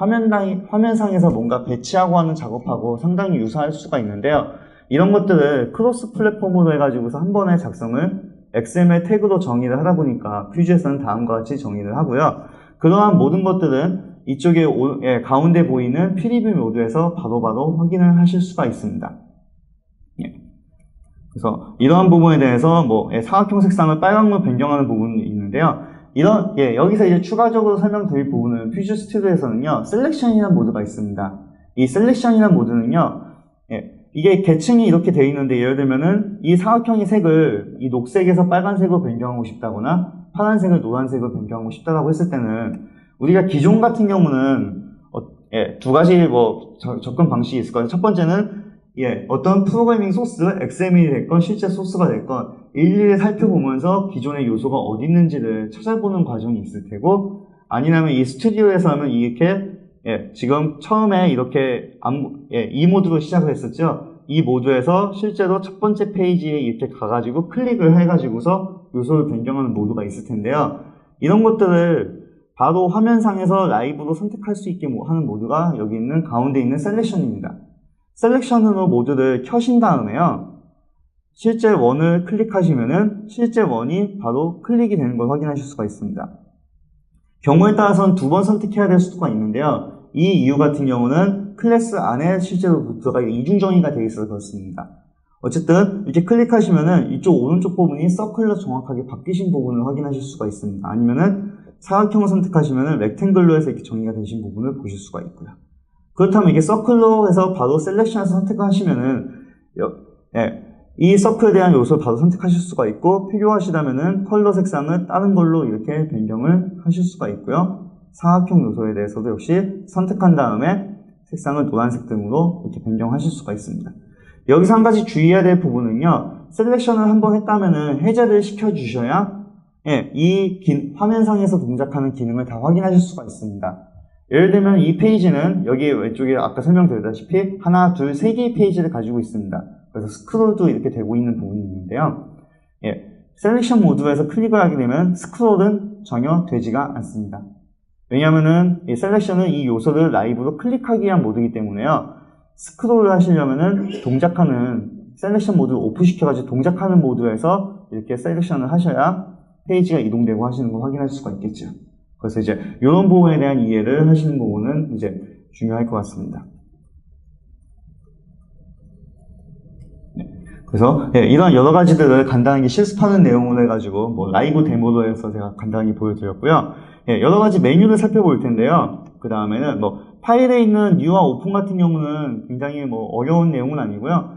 [SPEAKER 1] 화면상에서 뭔가 배치하고 하는 작업하고 상당히 유사할 수가 있는데요. 이런 것들을 크로스 플랫폼으로 해가지고서 한 번에 작성을 XML 태그로 정의를 하다 보니까 퓨즈에서는 다음과 같이 정의를 하고요. 그러한 모든 것들은 이쪽에 가운데 보이는 프리뷰 모드에서 바로바로 확인을 하실 수가 있습니다. 그래서 이러한 부분에 대해서 뭐 사각형 색상을 빨강으로 변경하는 부분이 있는데요. 여기서 이제 추가적으로 설명드릴 부분은 퓨즈 스튜디오에서는요, 셀렉션이라는 모드가 있습니다. 이 셀렉션이라는 모드는요, 이게 계층이 이렇게 되어 있는데, 예를 들면은 이 사각형의 색을 이 녹색에서 빨간색으로 변경하고 싶다거나 파란색을 노란색으로 변경하고 싶다라고 했을 때는 우리가 기존 같은 경우는 두 가지 뭐 접근 방식이 있을 거예요. 첫 번째는 어떤 프로그래밍 소스, XML이 됐건 실제 소스가 됐건 일일이 살펴보면서 기존의 요소가 어디 있는지를 찾아보는 과정이 있을 테고, 아니면 이 스튜디오에서 하면 이렇게 지금 처음에 이렇게 이 모드로 시작을 했었죠. 이 모드에서 실제로 첫 번째 페이지에 이렇게 가가지고 클릭을 해가지고서 요소를 변경하는 모드가 있을 텐데요. 이런 것들을 바로 화면상에서 라이브로 선택할 수 있게 하는 모드가 여기 있는 가운데 있는 셀렉션입니다. 셀렉션으로 모드를 켜신 다음에요, 실제 원을 클릭하시면은 실제 원이 바로 클릭이 되는 걸 확인하실 수가 있습니다. 경우에 따라서는 두 번 선택해야 될 수가 있는데요. 이 이유 같은 경우는 클래스 안에 실제로 루트가 이중 정의가 되어 있어서 그렇습니다. 어쨌든 이렇게 클릭하시면은 이쪽 오른쪽 부분이 서클로 정확하게 바뀌신 부분을 확인하실 수가 있습니다. 아니면은 사각형을 선택하시면은 렉탱글로 해서 이렇게 정의가 되신 부분을 보실 수가 있고요. 그렇다면 이게 서클로 해서 바로 셀렉션에서 선택하시면은 이 서클에 대한 요소를 바로 선택하실 수가 있고, 필요하시다면은 컬러 색상을 다른 걸로 이렇게 변경을 하실 수가 있고요. 사각형 요소에 대해서도 역시 선택한 다음에 색상을 노란색 등으로 이렇게 변경하실 수가 있습니다. 여기서 한 가지 주의해야 될 부분은요, 셀렉션을 한번 했다면은 해제를 시켜주셔야 이 화면상에서 동작하는 기능을 다 확인하실 수가 있습니다. 예를 들면 이 페이지는 여기 왼쪽에 아까 설명드렸다시피 하나, 둘, 세 개의 페이지를 가지고 있습니다. 그래서 스크롤도 이렇게 되고 있는 부분이 있는데요. 셀렉션 모드에서 클릭을 하게 되면 스크롤은 전혀 되지가 않습니다. 왜냐하면은 이 셀렉션은 이 요소를 라이브로 클릭하기 위한 모드이기 때문에요. 스크롤을 하시려면은 동작하는 셀렉션 모드를 오프시켜가지고 동작하는 모드에서 이렇게 셀렉션을 하셔야 페이지가 이동되고 하시는 걸 확인할 수가 있겠죠. 그래서 이제 이런 부분에 대한 이해를 하시는 부분은 이제 중요할 것 같습니다. 그래서 이런 여러 가지들을 간단하게 실습하는 내용으로 해가지고 뭐 라이브 데모로 해서 제가 간단하게 보여드렸고요. 여러 가지 메뉴를 살펴볼 텐데요. 그 다음에는 뭐 파일에 있는 New와 오픈 같은 경우는 굉장히 뭐 어려운 내용은 아니고요.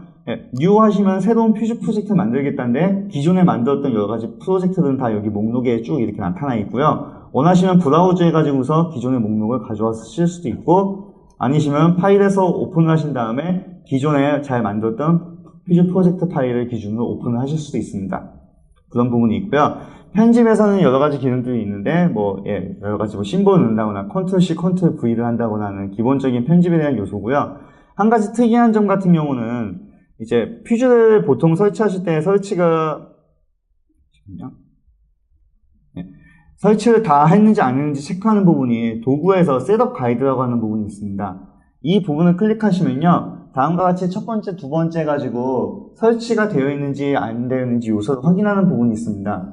[SPEAKER 1] New 하시면 새로운 퓨즈 프로젝트 만들겠다는데 기존에 만들었던 여러 가지 프로젝트들은 다 여기 목록에 쭉 이렇게 나타나 있고요. 원하시면 브라우저 해가지고서 기존의 목록을 가져와실 수도 있고, 아니시면 파일에서 오픈을 하신 다음에 기존에 잘 만들었던 퓨즈 프로젝트 파일을 기준으로 오픈을 하실 수도 있습니다. 그런 부분이 있고요. 편집에서는 여러 가지 기능들이 있는데, 여러 가지 심볼을 넣는다거나, 컨트롤 C, 컨트롤 V를 한다거나 하는 기본적인 편집에 대한 요소고요. 한 가지 특이한 점 같은 경우는, 이제, 퓨즈를 보통 설치하실 때 설치가, 설치를 다 했는지 안 했는지 체크하는 부분이 도구에서 셋업 가이드라고 하는 부분이 있습니다. 이 부분을 클릭하시면요, 다음과 같이 첫 번째, 두 번째 가지고 설치가 되어 있는지 안 되어 있는지 요소를 확인하는 부분이 있습니다.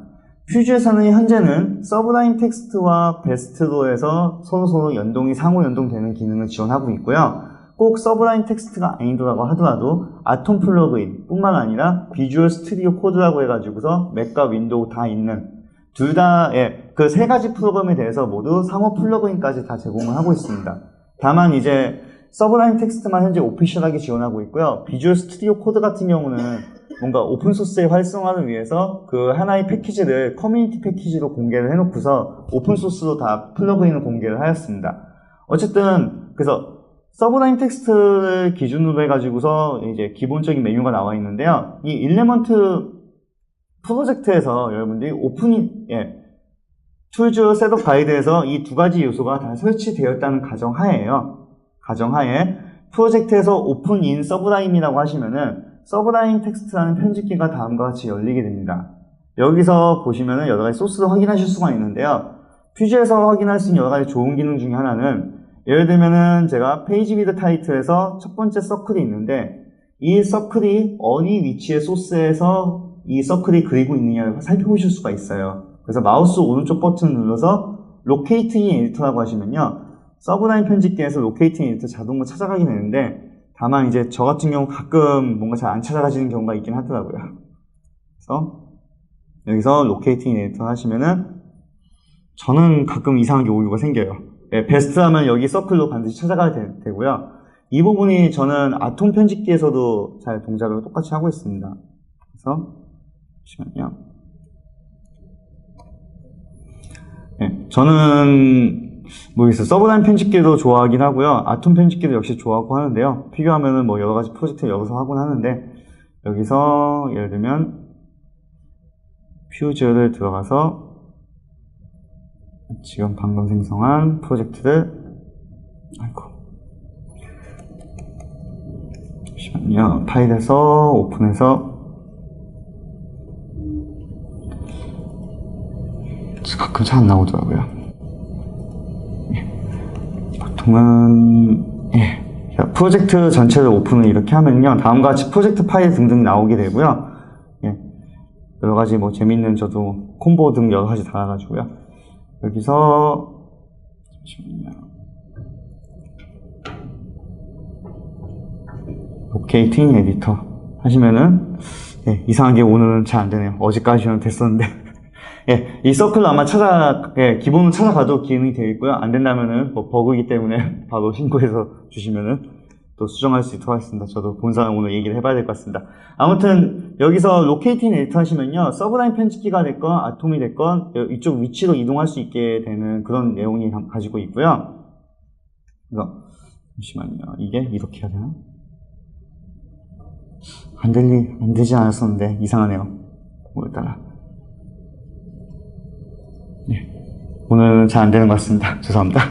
[SPEAKER 1] 퓨즈에서는 현재는 서브라임 텍스트와 베스트로 해서 서로 연동이 상호 연동되는 기능을 지원하고 있고요. 꼭 서브라임 텍스트가 아니더라고 하더라도 아톰 플러그인 뿐만 아니라 비주얼 스튜디오 코드라고 해가지고서 맥과 윈도우 다 있는 둘 다 그 세 가지 프로그램에 대해서 모두 상호 플러그인까지 다 제공을 하고 있습니다. 다만 이제 서브라임 텍스트만 현재 오피셜하게 지원하고 있고요. 비주얼 스튜디오 코드 같은 경우는 뭔가 오픈소스의 활성화를 위해서 그 하나의 패키지를 커뮤니티 패키지로 공개를 해놓고서 오픈소스로 다 플러그인을 공개를 하였습니다. 어쨌든 그래서 서브라임 텍스트를 기준으로 해가지고서 이제 기본적인 메뉴가 나와 있는데요. 이 일레먼트 프로젝트에서 여러분들이 툴즈 셋업 가이드에서 이 두 가지 요소가 다 설치되었다는 가정하에요. 가정하에 프로젝트에서 오픈 인 서브라임이라고 하시면은 서브라임 텍스트라는 편집기가 다음과 같이 열리게 됩니다. 여기서 보시면은 여러 가지 소스를 확인하실 수가 있는데요. 퓨즈에서 확인할 수 있는 여러 가지 좋은 기능 중에 하나는, 예를 들면은 제가 페이지 위드 타이틀에서 첫 번째 서클이 있는데 이 서클이 어느 위치의 소스에서 이 서클이 그리고 있느냐를 살펴보실 수가 있어요. 그래서 마우스 오른쪽 버튼을 눌러서 로케이팅 에디터라고 하시면요, 서브라임 편집기에서 로케이팅 에디터 자동으로 찾아가게 되는데, 다만 이제 저 같은 경우 가끔 뭔가 잘 안 찾아가지는 경우가 있긴 하더라고요. 그래서 여기서 로케이팅 에디터 하시면은 저는 가끔 이상하게 오류가 생겨요. 베스트 하면 여기 서클로 반드시 찾아가야 되고요. 이 부분이 저는 아톰 편집기에서도 잘 동작을 똑같이 하고 있습니다. 그래서 잠시만요. 저는 모르겠어요. 서브라임 편집기도 좋아하긴 하고요. 아톰 편집기도 역시 좋아하고 하는데요. 필요하면은 뭐 여러 가지 프로젝트 여기서 하곤 하는데, 여기서 예를 들면 퓨즈를 들어가서 지금 방금 생성한 프로젝트를 잠시만요. 파일에서 오픈해서 가끔 잘 안 나오더라고요. 보통은 프로젝트 전체를 오픈을 이렇게 하면요, 다음과 같이 프로젝트 파일 등등이 나오게 되고요. 여러 가지 뭐 재밌는 저도 콤보 등 여러 가지 달아가지고요. 여기서 잠시만요. 로케이팅 에디터 하시면은 예, 이상하게 오늘은 잘 안 되네요. 어제까지는 됐었는데 예, 이 서클 아마 기본은 찾아가도 기능이 되어 있고요. 안 된다면은 뭐 버그이기 때문에 바로 신고해서 주시면은 또 수정할 수 있도록 하겠습니다. 저도 본사는 오늘 얘기를 해봐야 될 것 같습니다. 아무튼 여기서 로케이팅 에디터 하시면요, 서브라인 편집기가 됐건 아톰이 됐건 이쪽 위치로 이동할 수 있게 되는 그런 내용이 가지고 있고요. 그래서 잠시만요. 이게 이렇게 해야 되나? 안 되지 않았었는데 이상하네요. 오늘따라. 예. 오늘은 잘 안 되는 것 같습니다. 죄송합니다.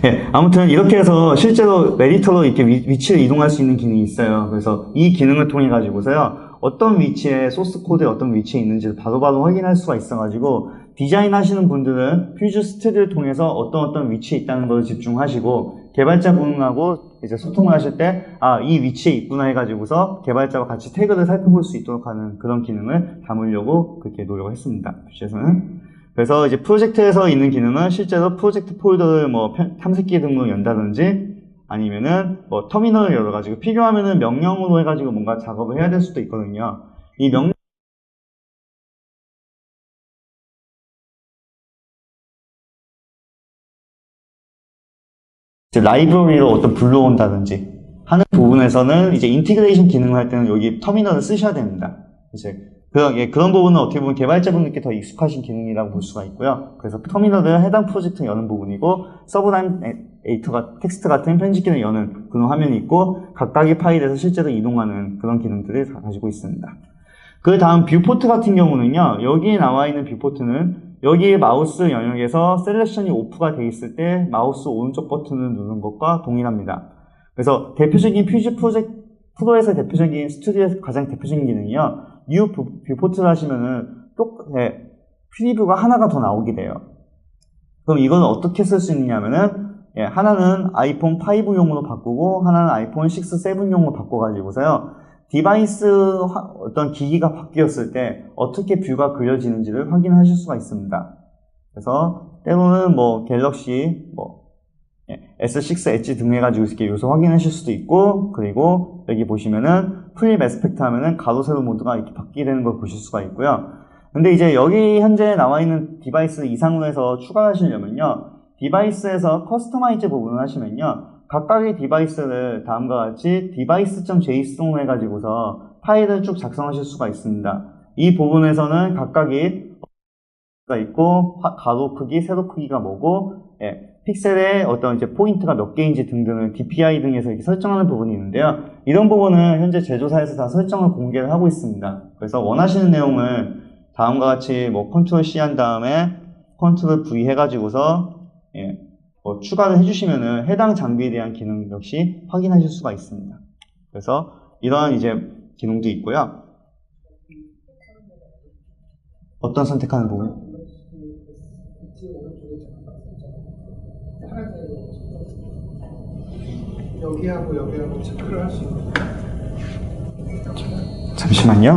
[SPEAKER 1] 예. 아무튼 이렇게 해서 실제로 에디터로 이렇게 위치를 이동할 수 있는 기능이 있어요. 그래서 이 기능을 통해 가지고서요, 어떤 위치에 소스 코드에 어떤 위치에 있는지를 바로바로 확인할 수가 있어가지고 디자인 하시는 분들은 퓨즈 스튜디오를 통해서 어떤 위치에 있다는 걸 집중하시고, 개발자분하고 이제 소통을 하실 때, 이 위치에 있구나 해가지고서 개발자와 같이 태그를 살펴볼 수 있도록 하는 그런 기능을 담으려고 그렇게 노력을 했습니다. 퓨즈에서는. 그래서 이제 프로젝트에서 있는 기능은 실제로 프로젝트 폴더를 뭐 탐색기 등으로 연다든지, 아니면은 뭐 터미널을 열어가지고 필요하면은 명령으로 해가지고 뭔가 작업을 해야 될 수도 있거든요. 이 명령 이제 라이브러리로 어떤 불러온다든지 하는 부분에서는 이제 인티그레이션 기능을 할 때는 여기 터미널을 쓰셔야 됩니다. 이제 그런 부분은 어떻게 보면 개발자분들께 더 익숙하신 기능이라고 볼 수가 있고요. 그래서 터미널을 해당 프로젝트 여는 부분이고, 서브라인 에디터가 텍스트 같은 편집기를 여는 그런 화면이 있고, 각각의 파일에서 실제로 이동하는 그런 기능들을 다 가지고 있습니다. 그 다음 뷰포트 같은 경우는요, 여기에 나와 있는 뷰포트는 여기에 마우스 영역에서 셀렉션이 오프가 되어 있을 때 마우스 오른쪽 버튼을 누르는 것과 동일합니다. 그래서 대표적인 퓨즈 프로에서 대표적인 스튜디오에서 가장 대표적인 기능이요, 뉴 뷰포트를 하시면은 프리뷰가 하나가 더 나오게 돼요. 그럼 이건 어떻게 쓸 수 있느냐면은, 하나는 아이폰 5용으로 바꾸고 하나는 아이폰 6, 7용으로 바꿔가지고서요, 디바이스 어떤 기기가 바뀌었을 때 어떻게 뷰가 그려지는지를 확인하실 수가 있습니다. 그래서 때로는 뭐 갤럭시 S6 엣지 등 해가지고 이렇게 요소 확인하실 수도 있고, 그리고 여기 보시면은 플립 에스펙트 하면은 가로 세로 모드가 이렇게 바뀌게 되는 걸 보실 수가 있고요. 근데 이제 여기 현재 나와 있는 디바이스 이상으로 해서 추가하시려면요, 디바이스에서 커스터마이즈 부분을 하시면요, 각각의 디바이스를 다음과 같이 device.json으로 해가지고서 파일을 쭉 작성하실 수가 있습니다. 이 부분에서는 각각이 가 있고, 가로 크기, 세로 크기가 뭐고, 픽셀의 어떤 이제 포인트가 몇 개인지 등등을 DPI 등에서 이렇게 설정하는 부분이 있는데요. 이런 부분은 현재 제조사에서 다 설정을 공개를 하고 있습니다. 그래서 원하시는 내용을 다음과 같이 뭐 컨트롤 C 한 다음에 컨트롤 V 해가지고서 뭐 추가를 해주시면은 해당 장비에 대한 기능 역시 확인하실 수가 있습니다. 그래서 이러한 이제 기능도 있고요. 어떤 선택하는 부분?
[SPEAKER 4] 여기하고 체크를 할 수 있는.
[SPEAKER 1] 잠시만요.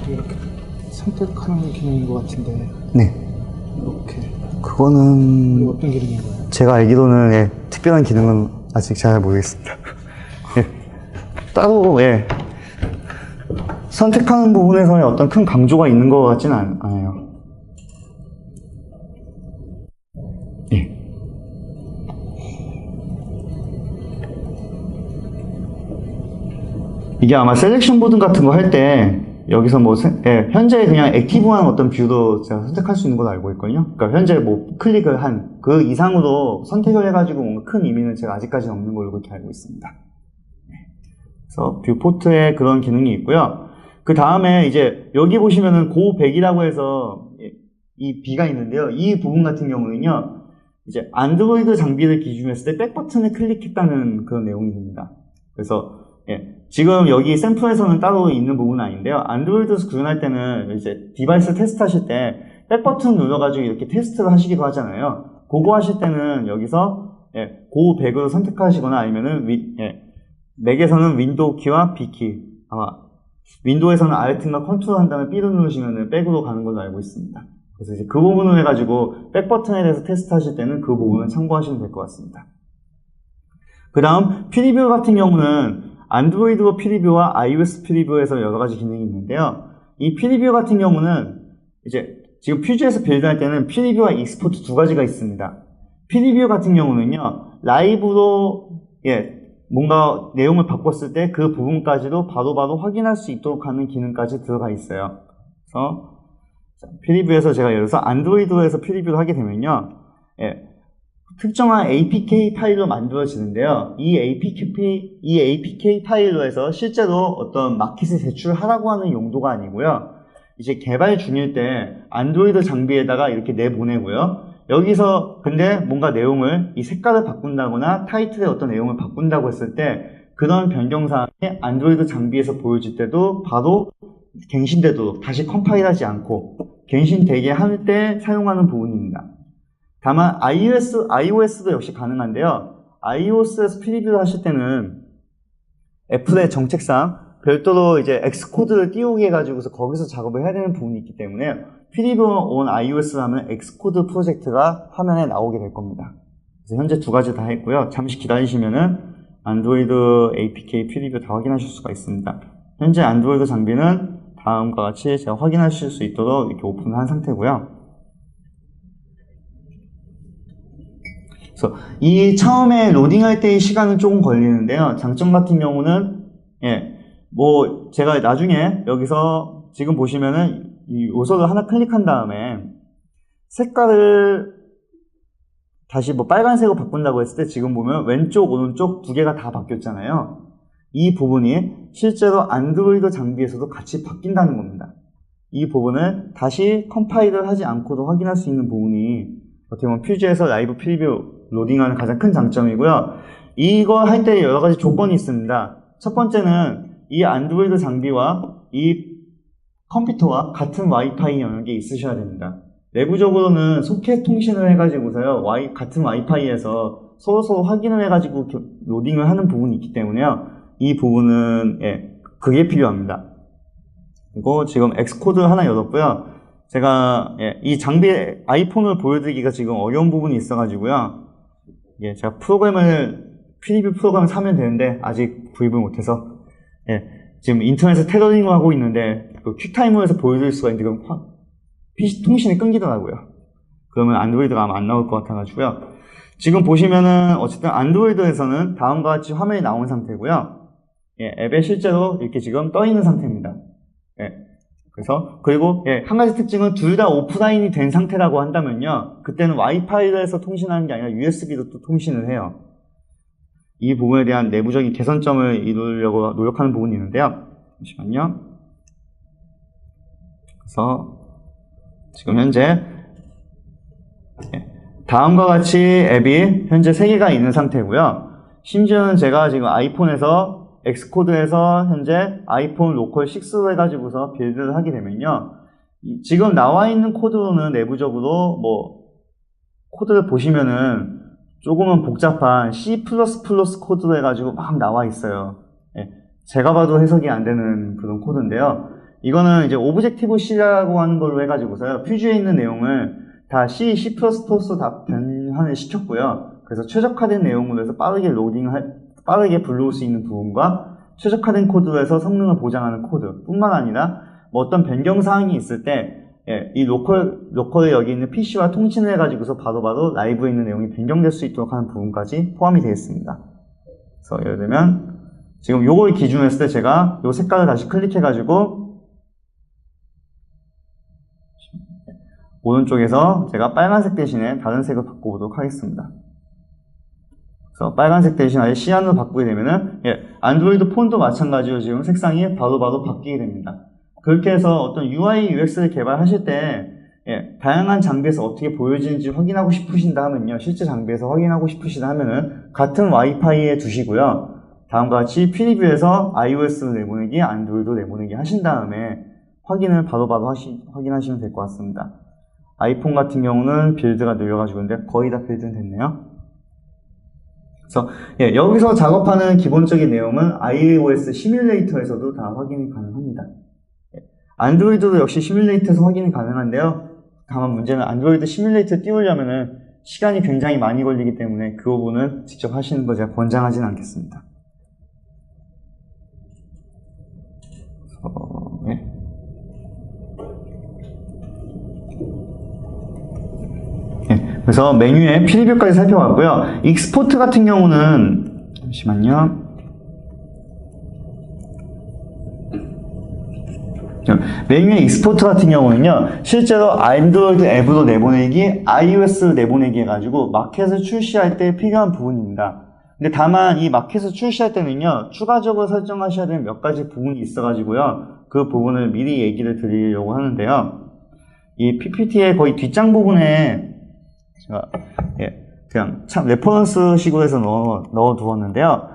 [SPEAKER 4] 이렇게 선택하는 기능인 것 같은데.
[SPEAKER 1] 네.
[SPEAKER 4] 이렇게.
[SPEAKER 1] 그거는
[SPEAKER 4] 어떤 기능인가요?
[SPEAKER 1] 제가 알기로는 특별한 기능은 아직 잘 모르겠습니다. 따로 선택하는 부분에서의 어떤 큰 강조가 있는 것 같지는 않아요. 이게 아마 셀렉션 보드 같은 거 할 때 여기서 뭐 현재 그냥 액티브한 어떤 뷰도 제가 선택할 수 있는 걸로 알고 있거든요. 그러니까 현재 뭐 클릭을 한 그 이상으로 선택을 해가지고 뭔가 큰 의미는 제가 아직까지는 없는 걸로 그렇게 알고 있습니다. 그래서 뷰포트에 그런 기능이 있고요. 그 다음에 이제 여기 보시면은 고100이라고 해서 이 B가 있는데요. 이 부분 같은 경우는요, 이제 안드로이드 장비를 기준으로 했을 때 백 버튼을 클릭했다는 그런 내용이 됩니다. 그래서 지금 여기 샘플에서는 따로 있는 부분은 아닌데요. 안드로이드에서 구현할 때는 이제 디바이스 테스트 하실 때 백 버튼 눌러가지고 이렇게 테스트를 하시기도 하잖아요. 그거 하실 때는 여기서 고100으로 선택하시거나 아니면은 맥에서는 윈도우 키와 B 키, 아마 윈도우에서는 Alt나 컨트롤 한 다음에 B를 누르시면은 백으로 가는 걸로 알고 있습니다. 그래서 이제 그 부분을 해가지고 백 버튼에 대해서 테스트 하실 때는 그 부분을 참고하시면 될 것 같습니다. 그 다음 프리뷰 같은 경우는 안드로이드 프리뷰와 iOS 프리뷰에서 여러 가지 기능이 있는데요. 이 프리뷰 같은 경우는 이제 지금 퓨즈에서 빌드할 때는 프리뷰와 익스포트 두 가지가 있습니다. 프리뷰 같은 경우는요, 라이브로 뭔가 내용을 바꿨을 때 그 부분까지도 바로바로 확인할 수 있도록 하는 기능까지 들어가 있어요. 그래서 프리뷰에서 제가 예를 들어서 안드로이드에서 프리뷰를 하게 되면요, 특정한 APK 파일로 만들어지는데요. 이 APK 파일로 해서 실제로 어떤 마켓에 제출하라고 하는 용도가 아니고요. 이제 개발 중일 때 안드로이드 장비에다가 이렇게 내보내고요. 여기서 근데 뭔가 내용을 이 색깔을 바꾼다거나 타이틀의 어떤 내용을 바꾼다고 했을 때 그런 변경사항이 안드로이드 장비에서 보여질 때도 바로 갱신되도록 다시 컴파일하지 않고 갱신되게 할 때 사용하는 부분입니다. 다만 iOS도 역시 가능한데요. iOS에서 프리뷰를 하실 때는 애플의 정책상 별도로 이제 엑스코드를 띄우게 해가지고서 거기서 작업을 해야 되는 부분이 있기 때문에 프리뷰 온 iOS를 하면 엑스코드 프로젝트가 화면에 나오게 될 겁니다. 그래서 현재 두 가지 다 했고요. 잠시 기다리시면은 안드로이드 APK 프리뷰 다 확인하실 수가 있습니다. 현재 안드로이드 장비는 다음과 같이 제가 확인하실 수 있도록 이렇게 오픈을 한 상태고요. 그래서 이 처음에 로딩할 때의 시간은 조금 걸리는데요. 장점 같은 경우는 뭐 제가 나중에 여기서 지금 보시면은 이 요소를 하나 클릭한 다음에 색깔을 다시 뭐 빨간색으로 바꾼다고 했을 때 지금 보면 왼쪽 오른쪽 두 개가 다 바뀌었잖아요. 이 부분이 실제로 안드로이드 장비에서도 같이 바뀐다는 겁니다. 이 부분을 다시 컴파일을 하지 않고도 확인할 수 있는 부분이 어떻게 보면 퓨즈에서 라이브 프리뷰 로딩하는 가장 큰 장점이고요. 이거 할 때 여러 가지 조건이 있습니다. 첫 번째는 이 안드로이드 장비와 이 컴퓨터와 같은 와이파이 영역에 있으셔야 됩니다. 내부적으로는 소켓 통신을 해가지고서요, 같은 와이파이에서 서로 확인을 해가지고 로딩을 하는 부분이 있기 때문에요. 이 부분은, 그게 필요합니다. 그리고 지금 엑스코드 하나 열었고요. 제가, 이 장비, 아이폰을 보여드리기가 지금 어려운 부분이 있어가지고요. 제가 프리뷰 프로그램을 사면 되는데, 아직 구입을 못해서, 지금 인터넷에 테러링을 하고 있는데, 그 큐타이머에서 보여드릴 수가 있는데, PC 통신이 끊기더라고요. 그러면 안드로이드가 아마 안 나올 것 같아가지고요. 지금 보시면은, 어쨌든 안드로이드에서는 다음과 같이 화면이 나온 상태고요. 앱에 실제로 이렇게 지금 떠 있는 상태입니다. 그리고 한 가지 특징은 둘 다 오프라인이 된 상태라고 한다면요. 그때는 와이파이에서 통신하는 게 아니라 USB로 또 통신을 해요. 이 부분에 대한 내부적인 개선점을 이루려고 노력하는 부분이 있는데요. 잠시만요. 그래서 지금 현재 다음과 같이 앱이 현재 3개가 있는 상태고요. 심지어는 제가 지금 아이폰에서 엑스코드에서 현재 아이폰 로컬 6로 해가지고서 빌드를 하게 되면요. 지금 나와 있는 코드로는 내부적으로 뭐 코드를 보시면은 조금은 복잡한 C++ 코드로 해가지고 막 나와 있어요. 제가 봐도 해석이 안 되는 그런 코드인데요. 이거는 이제 오브젝티브 C라고 하는 걸로 해가지고서요. 퓨즈에 있는 내용을 다 C++ 다 변환을 시켰고요. 그래서 최적화된 내용으로 해서 빠르게 불러올 수 있는 부분과 최적화된 코드로 해서 성능을 보장하는 코드 뿐만 아니라 뭐 어떤 변경사항이 있을 때 이 로컬에 여기 있는 PC와 통신을 해가지고서 바로바로 라이브에 있는 내용이 변경될 수 있도록 하는 부분까지 포함이 되어 있습니다. 그래서 예를 들면 지금 요걸 기준으로 했을 때 제가 요 색깔을 다시 클릭해가지고 오른쪽에서 제가 빨간색 대신에 다른 색을 바꿔보도록 하겠습니다. 그래서 빨간색 대신에 시안으로 바꾸게 되면은 안드로이드 폰도 마찬가지로 지금 색상이 바로바로 바뀌게 됩니다. 그렇게 해서 어떤 UI, UX를 개발하실 때 다양한 장비에서 어떻게 보여지는지 확인하고 싶으신다 하면요. 실제 장비에서 확인하고 싶으시다 하면은 같은 와이파이에 두시고요. 다음과 같이 프리뷰에서 iOS로 내보내기, 안드로이드로 내보내기 하신 다음에 확인을 바로바로 확인하시면 될 것 같습니다. 아이폰 같은 경우는 빌드가 늘려가지고 있는데 거의 다 빌드는 됐네요. 그래서 여기서 작업하는 기본적인 내용은 iOS 시뮬레이터에서도 다 확인이 가능합니다. 안드로이드도 역시 시뮬레이터에서 확인이 가능한데요. 다만 문제는 안드로이드 시뮬레이터 띄우려면은 시간이 굉장히 많이 걸리기 때문에 그 부분은 직접 하시는 거 제가 권장하지는 않겠습니다. 네. 네, 그래서 메뉴의 프리뷰까지 살펴봤고요. 익스포트 같은 경우는 잠시만요. 메뉴의 익스포트 같은 경우는요, 실제로 안드로이드 앱으로 내보내기, iOS로 내보내기 해가지고 마켓을 출시할 때 필요한 부분입니다. 근데 다만 이 마켓을 출시할 때는요, 추가적으로 설정하셔야 되는 몇 가지 부분이 있어가지고요, 그 부분을 미리 얘기를 드리려고 하는데요. 이 PPT의 거의 뒷장 부분에 제가 그냥 참 레퍼런스 식으로 해서 넣어 두었는데요.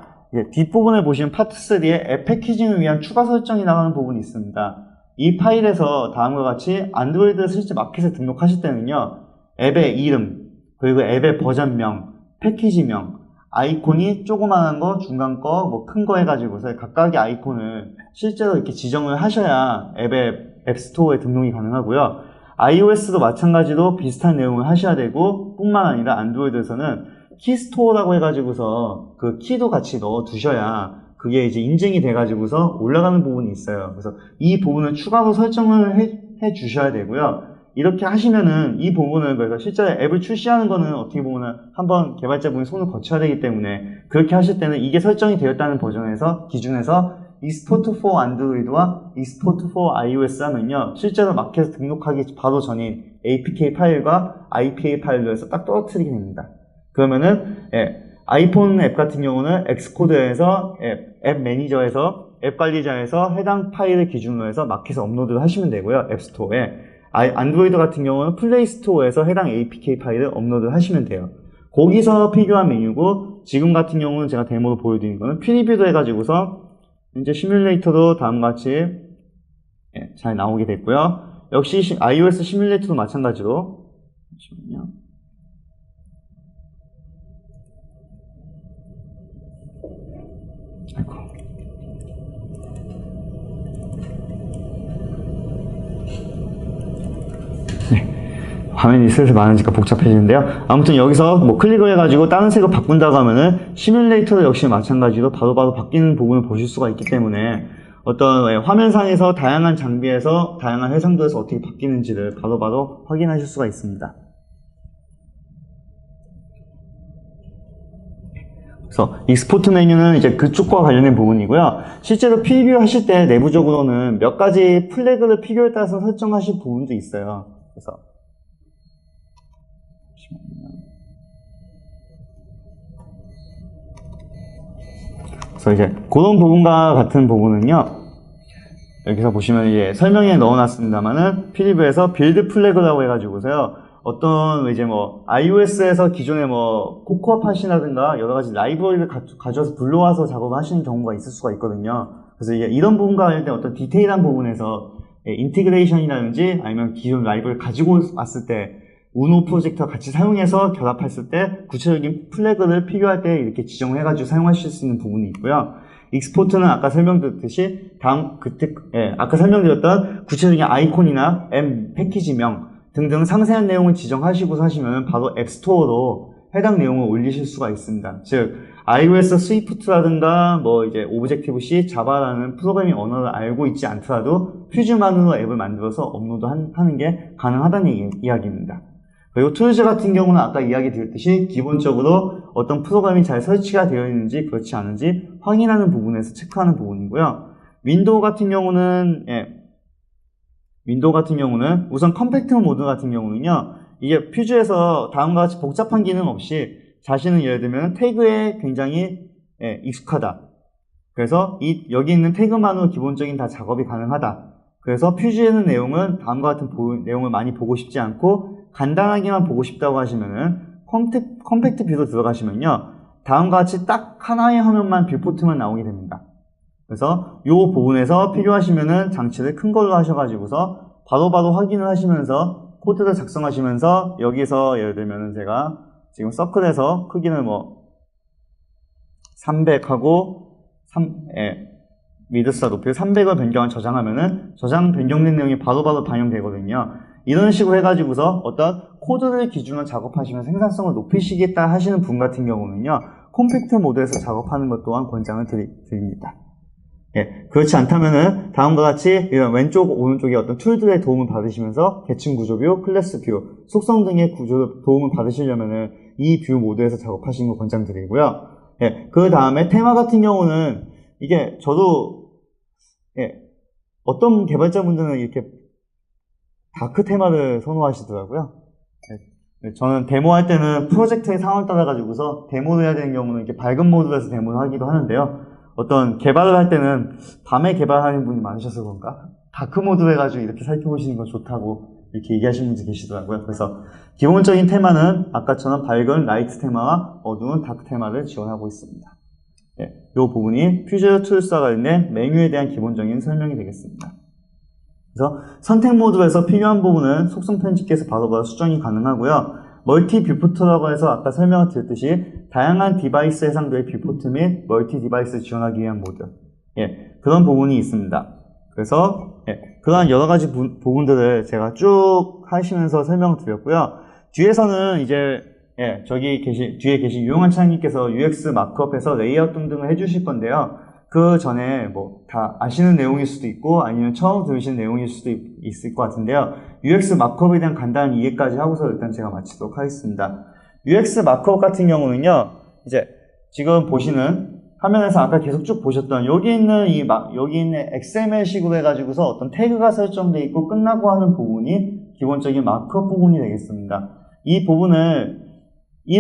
[SPEAKER 1] 뒷부분에 보시면 파트 3에 앱 패키징을 위한 추가 설정이 나가는 부분이 있습니다. 이 파일에서 다음과 같이 안드로이드 실제 마켓에 등록하실 때는요, 앱의 이름, 그리고 앱의 버전명, 패키지명, 아이콘이 조그만한 거, 중간 거, 뭐 큰 거 해가지고서 각각의 아이콘을 실제로 이렇게 지정을 하셔야 앱의 앱스토어에 등록이 가능하고요. iOS도 마찬가지로 비슷한 내용을 하셔야 되고, 뿐만 아니라 안드로이드에서는 키스토어라고 해가지고서 그 키도 같이 넣어 두셔야 그게 이제 인증이 돼가지고서 올라가는 부분이 있어요. 그래서 이 부분을 추가로 설정을 해 주셔야 되고요. 이렇게 하시면은 이 부분을, 그래서 실제로 앱을 출시하는 거는 어떻게 보면은 한번 개발자분이 손을 거쳐야 되기 때문에 그렇게 하실 때는 이게 설정이 되었다는 버전에서 기준에서 익스포트 for 안드로이드와 익스포트 for iOS 하면요, 실제로 마켓에 등록하기 바로 전인 APK 파일과 IPA 파일로 해서 딱 떨어뜨리게 됩니다. 그러면은 아이폰 앱 같은 경우는 엑스코드에서 앱 매니저에서 앱 관리자에서 해당 파일을 기준으로 해서 마켓에 업로드를 하시면 되고요. 앱스토어에. 안드로이드 같은 경우는 플레이스토어에서 해당 APK 파일을 업로드를 하시면 돼요. 거기서 필요한 메뉴고, 지금 같은 경우는 제가 데모로 보여드린 거는 프리뷰도 해가지고서 이제 시뮬레이터도 다음과 같이 잘 나오게 됐고요. 역시 iOS 시뮬레이터도 마찬가지로, 잠시만요. 아이고. 네. 화면이 슬슬 많으니까 복잡해지는데요. 아무튼 여기서 뭐 클릭을 해가지고 다른 색을 바꾼다고 하면은 시뮬레이터도 역시 마찬가지로 바로바로 바뀌는 부분을 보실 수가 있기 때문에 어떤 화면상에서 다양한 장비에서 다양한 해상도에서 어떻게 바뀌는지를 바로바로 확인하실 수가 있습니다. 그래서 익스포트 메뉴는 이제 그쪽과 관련된 부분이고요. 실제로 프리뷰 하실 때 내부적으로는 몇 가지 플래그를 필요에 따라서 설정하실 부분도 있어요. 그래서 이제 그런 부분과 같은 부분은요, 여기서 보시면 이제 설명에 넣어놨습니다만은 프리뷰에서 빌드 플래그라고 해가지고서요, 어떤 이제 뭐 iOS에서 기존에 뭐 코코아 팟이라든가 여러 가지 라이브러리를 가져와서 불러와서 작업을 하시는 경우가 있을 수가 있거든요. 그래서 이게 이런 부분과 관련된 어떤 디테일한 부분에서 인티그레이션이라든지 아니면 기존 라이브를 가지고 왔을 때 우노 프로젝트와 같이 사용해서 결합했을 때 구체적인 플래그를 필요할 때 이렇게 지정을 해가지고 사용하실 수 있는 부분이 있고요. 익스포트는 아까 설명드렸듯이 아까 설명드렸던 구체적인 아이콘이나 앱 패키지명 등등 상세한 내용을 지정하시고 하시면 바로 앱스토어로 해당 내용을 올리실 수가 있습니다. 즉 iOS 스위프트라든가 뭐 이제 오브젝티브-C, 자바라는 프로그래밍 언어를 알고 있지 않더라도 퓨즈만으로 앱을 만들어서 업로드하는 게 가능하다는 이야기입니다. 그리고 툴즈 같은 경우는 아까 이야기 드렸듯이 기본적으로 어떤 프로그램이 잘 설치가 되어 있는지 그렇지 않은지 확인하는 부분에서 체크하는 부분이고요. 윈도우 같은 경우는 우선 컴팩트 모드 같은 경우는요, 이게 퓨즈에서 다음과 같이 복잡한 기능 없이 자신은 예를 들면 태그에 굉장히 익숙하다. 그래서 여기 있는 태그만으로 기본적인 다 작업이 가능하다. 그래서 퓨즈에 있는 내용은 다음과 같은 내용을 많이 보고 싶지 않고 간단하게만 보고 싶다고 하시면은 컴팩트 뷰로 들어가시면요, 다음과 같이 딱 하나의 화면만 뷰포트만 나오게 됩니다. 그래서 이 부분에서 필요하시면은 장치를 큰 걸로 하셔가지고서 바로바로 확인을 하시면서 코드를 작성하시면서 여기서 예를 들면은 제가 지금 서클에서 크기는 뭐 300하고 위드스와 높이를 300을 변경한 저장하면은 저장 변경된 내용이 바로바로 반영되거든요. 이런 식으로 해가지고서 어떤 코드를 기준으로 작업하시면 생산성을 높이시겠다 하시는 분 같은 경우는요, 컴팩트 모드에서 작업하는 것 또한 권장을 드립니다. 예, 그렇지 않다면은 다음과 같이 이런 왼쪽, 오른쪽에 어떤 툴들의 도움을 받으시면서 계층 구조뷰, 클래스 뷰, 속성 등의 구조 도움을 받으시려면은 이 뷰 모드에서 작업하시는 거 권장드리고요. 예, 그 다음에 테마 같은 경우는 이게 저도 어떤 개발자분들은 이렇게 다크 테마를 선호하시더라고요. 저는 데모할 때는 프로젝트의 상황을 따라 가지고서 데모를 해야 되는 경우는 이렇게 밝은 모드에서 데모를 하기도 하는데요. 어떤 개발을 할 때는 밤에 개발하는 분이 많으셔서 그런가 다크 모드로 해가지고 이렇게 살펴보시는 건 좋다고 이렇게 얘기하시는 분들이 계시더라고요. 그래서 기본적인 테마는 아까처럼 밝은 라이트 테마와 어두운 다크 테마를 지원하고 있습니다. 이 부분이 퓨저 툴스와 관련된 메뉴에 대한 기본적인 설명이 되겠습니다. 그래서 선택 모드에서 필요한 부분은 속성 편집기에서 바로바로 수정이 가능하고요. 멀티 뷰포트라고 해서 아까 설명을 드렸듯이 다양한 디바이스 해상도의 뷰포트 및 멀티 디바이스를 지원하기 위한 모드, 그런 부분이 있습니다. 그래서 그러한 여러 가지 부분들을 제가 쭉 하시면서 설명을 드렸고요. 뒤에서는 이제 뒤에 계신 유용한 차장님께서 UX 마크업해서 레이아웃 등등을 해주실 건데요. 그 전에 뭐 다 아시는 내용일 수도 있고 아니면 처음 들으시는 내용일 수도 있을 것 같은데요. UX 마크업에 대한 간단한 이해까지 하고서 일단 제가 마치도록 하겠습니다. UX 마크업 같은 경우는요, 이제 지금 보시는 화면에서 아까 계속 쭉 보셨던 여기 있는 XML식으로 해가지고서 어떤 태그가 설정되어 있고 끝나고 하는 부분이 기본적인 마크업 부분이 되겠습니다. 이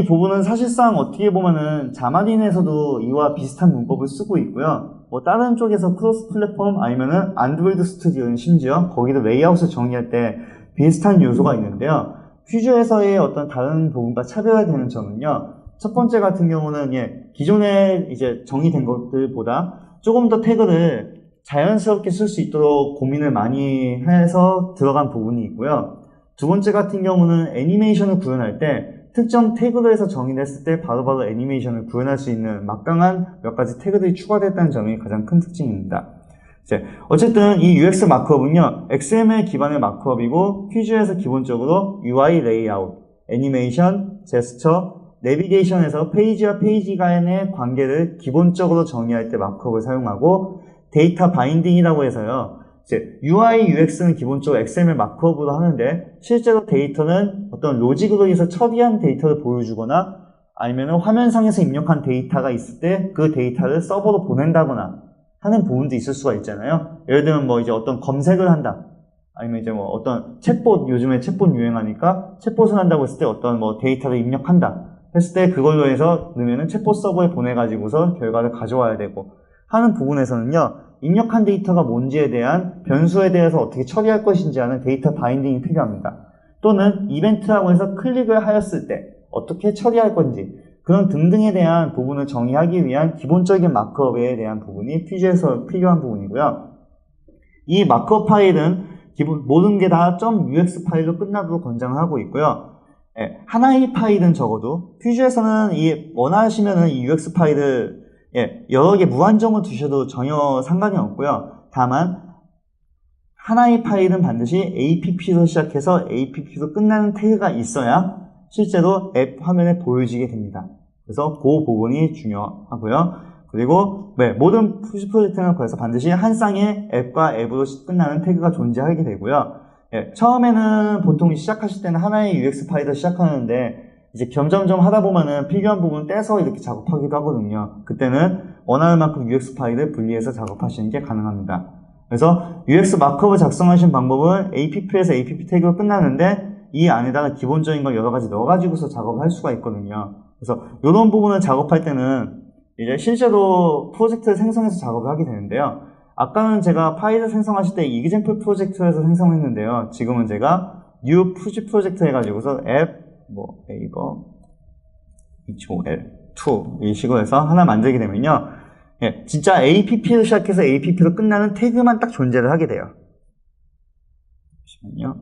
[SPEAKER 1] 부분은 사실상 어떻게 보면은 자마린에서도 이와 비슷한 문법을 쓰고 있고요. 뭐 다른 쪽에서 크로스 플랫폼 아니면은 안드로이드 스튜디오는 심지어 거기도 레이아웃을 정리할 때 비슷한 요소가 있는데요. 퓨저에서의 어떤 다른 부분과 차별화되는 점은요. 첫 번째 같은 경우는 기존에 이제 정의된 것들보다 조금 더 태그를 자연스럽게 쓸 수 있도록 고민을 많이 해서 들어간 부분이 있고요. 두 번째 같은 경우는 애니메이션을 구현할 때 특정 태그로 해서 정의를 했을 때 바로바로 애니메이션을 구현할 수 있는 막강한 몇 가지 태그들이 추가됐다는 점이 가장 큰 특징입니다. 어쨌든 이 UX 마크업은요, XML 기반의 마크업이고 퓨저에서 기본적으로 UI 레이아웃, 애니메이션, 제스처, 내비게이션에서 페이지와 페이지 간의 관계를 기본적으로 정의할 때 마크업을 사용하고 데이터 바인딩이라고 해서요, UI, UX는 기본적으로 XML 마크업으로 하는데 실제로 데이터는 어떤 로직으로 해서 처리한 데이터를 보여주거나 아니면 화면상에서 입력한 데이터가 있을 때 그 데이터를 서버로 보낸다거나 하는 부분도 있을 수가 있잖아요. 예를 들면 뭐 이제 어떤 검색을 한다. 아니면 이제 뭐 어떤 챗봇, 요즘에 챗봇 유행하니까 챗봇을 한다고 했을 때 어떤 뭐 데이터를 입력한다 했을 때 그걸로 해서 넣으면은 챗봇 서버에 보내가지고서 결과를 가져와야 되고 하는 부분에서는요, 입력한 데이터가 뭔지에 대한 변수에 대해서 어떻게 처리할 것인지 하는 데이터 바인딩이 필요합니다. 또는 이벤트라고 해서 클릭을 하였을 때 어떻게 처리할 건지 그런 등등에 대한 부분을 정의하기 위한 기본적인 마크업에 대한 부분이 퓨저에서 필요한 부분이고요. 이 마크업 파일은 모든 게 다 .ux 파일로 끝나도록 권장을 하고 있고요. 하나의 파일은 적어도 퓨저에서는 원하시면은 이 UX 파일을 여러 개 무한정을 두셔도 전혀 상관이 없고요. 다만 하나의 파일은 반드시 app로 시작해서 app로 끝나는 태그가 있어야 실제로 앱 화면에 보여지게 됩니다. 그래서 그 부분이 중요하고요. 그리고 모든 퓨저 프로젝트는 그래서 반드시 한 쌍의 앱과 앱으로 끝나는 태그가 존재하게 되고요. 처음에는 보통 시작하실 때는 하나의 UX 파일을 시작하는데 이제 점점점 하다 보면은 필요한 부분 떼서 이렇게 작업하기도 하거든요. 그때는 원하는 만큼 UX 파일을 분리해서 작업하시는 게 가능합니다. 그래서 UX 마크업을 작성하신 방법은 app에서 app 태그로 끝나는데 이 안에다가 기본적인 걸 여러 가지 넣어가지고서 작업을 할 수가 있거든요. 그래서 이런 부분을 작업할 때는 이제 실제로 프로젝트를 생성해서 작업을 하게 되는데요. 아까는 제가 파일을 생성하실 때 example 프로젝트에서 생성했는데요. 지금은 제가 new 퓨저 프로젝트 해가지고서 앱 네이버 HOL2 이 식으로 해서 하나 만들게 되면요, 진짜 app를 시작해서 app로 끝나는 태그만 딱 존재를 하게 돼요. 잠시만요.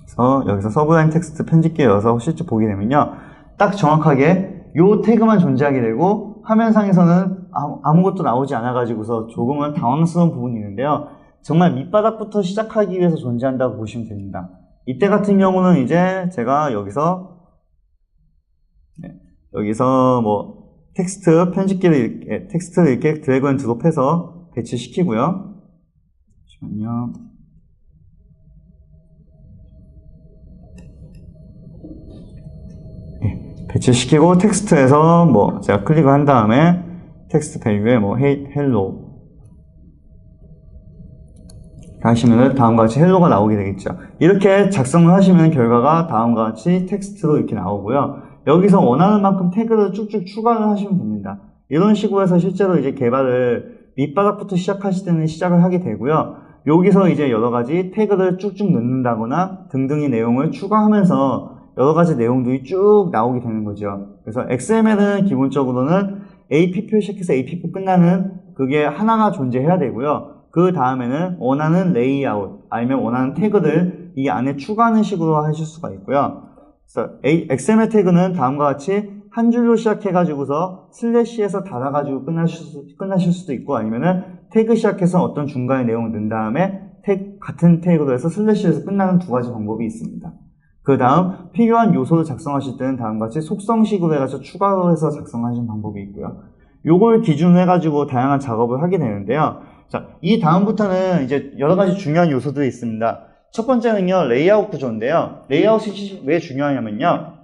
[SPEAKER 1] 그래서 여기서 서브라인 텍스트 편집기에 넣어서 실제 보게 되면요, 딱 정확하게 요 태그만 존재하게 되고 화면상에서는 아무것도 나오지 않아 가지고서 조금은 당황스러운 부분이 있는데요. 정말 밑바닥부터 시작하기 위해서 존재한다고 보시면 됩니다. 이때 같은 경우는 이제 제가 여기서 뭐 텍스트 편집기를 텍스트를 이렇게 드래그 앤 드롭해서 배치시키고요. 잠시만요. 배치시키고 텍스트에서 뭐 제가 클릭을 한 다음에 텍스트 밸류에 뭐 헬로 하시면은 다음과 같이 헬로가 나오게 되겠죠. 이렇게 작성을 하시면 결과가 다음과 같이 텍스트로 이렇게 나오고요. 여기서 원하는 만큼 태그를 쭉쭉 추가를 하시면 됩니다. 이런 식으로 해서 실제로 이제 개발을 밑바닥부터 시작하실 때는 시작을 하게 되고요. 여기서 이제 여러 가지 태그를 쭉쭉 넣는다거나 등등의 내용을 추가하면서 여러 가지 내용들이 쭉 나오게 되는 거죠. 그래서 XML은 기본적으로는 AP표 시작해서 AP표 끝나는 그게 하나가 존재해야 되고요. 그 다음에는 원하는 레이아웃 아니면 원하는 태그를 이 안에 추가하는 식으로 하실 수가 있고요. 그래서 XML 태그는 다음과 같이 한 줄로 시작해가지고서 슬래시에서 닫아가지고 끝나실 수도 있고 아니면은 태그 시작해서 어떤 중간에 내용을 넣은 다음에 같은 태그로 해서 슬래시에서 끝나는 두 가지 방법이 있습니다. 그 다음 필요한 요소를 작성하실 때는 다음과 같이 속성식으로 해가지고 추가로 해서 작성하시는 방법이 있고요. 요걸 기준으로 해가지고 다양한 작업을 하게 되는데요. 자, 이 다음부터는 이제 여러 가지 중요한 요소들이 있습니다. 첫 번째는요, 레이아웃 구조인데요. 레이아웃이 왜 중요하냐면요.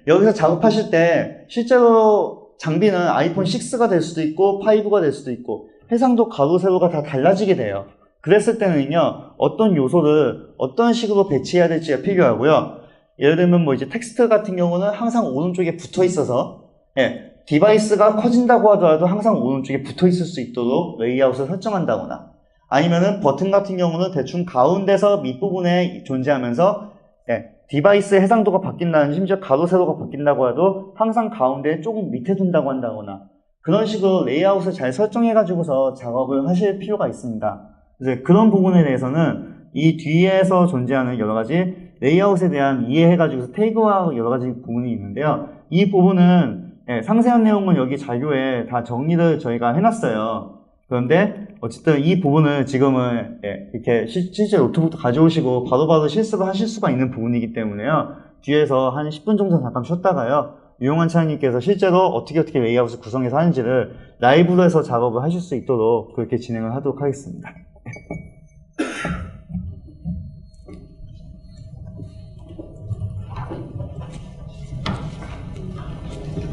[SPEAKER 1] 여기서 작업하실 때 실제로 장비는 아이폰 6가 될 수도 있고 5가 될 수도 있고 해상도 가로 세로가 다 달라지게 돼요. 그랬을 때는요, 어떤 요소를 어떤 식으로 배치해야 될지가 필요하고요. 예를 들면 뭐 이제 텍스트 같은 경우는 항상 오른쪽에 붙어 있어서 디바이스가 커진다고 하더라도 항상 오른쪽에 붙어 있을 수 있도록 레이아웃을 설정한다거나 아니면은 버튼 같은 경우는 대충 가운데서 밑부분에 존재하면서 디바이스의 해상도가 바뀐다는 심지어 가로 세로가 바뀐다고 해도 항상 가운데 조금 밑에 둔다고 한다거나 그런 식으로 레이아웃을 잘 설정해 가지고서 작업을 하실 필요가 있습니다. 그래서 그런 부분에 대해서는 이 뒤에서 존재하는 여러 가지 레이아웃에 대한 이해해 가지고서 태그와 여러 가지 부분이 있는데요. 이 부분은 상세한 내용은 여기 자료에 다 정리를 저희가 해놨어요. 그런데 어쨌든 이 부분은 지금은 이렇게 실제 노트북도 가져오시고 바로바로 실습을 하실 수가 있는 부분이기 때문에요. 뒤에서 한 10분 정도 잠깐 쉬었다가요. 유용한 차장님께서 실제로 어떻게 레이아웃을 구성해서 하는지를 라이브로 해서 작업을 하실 수 있도록 그렇게 진행을 하도록 하겠습니다.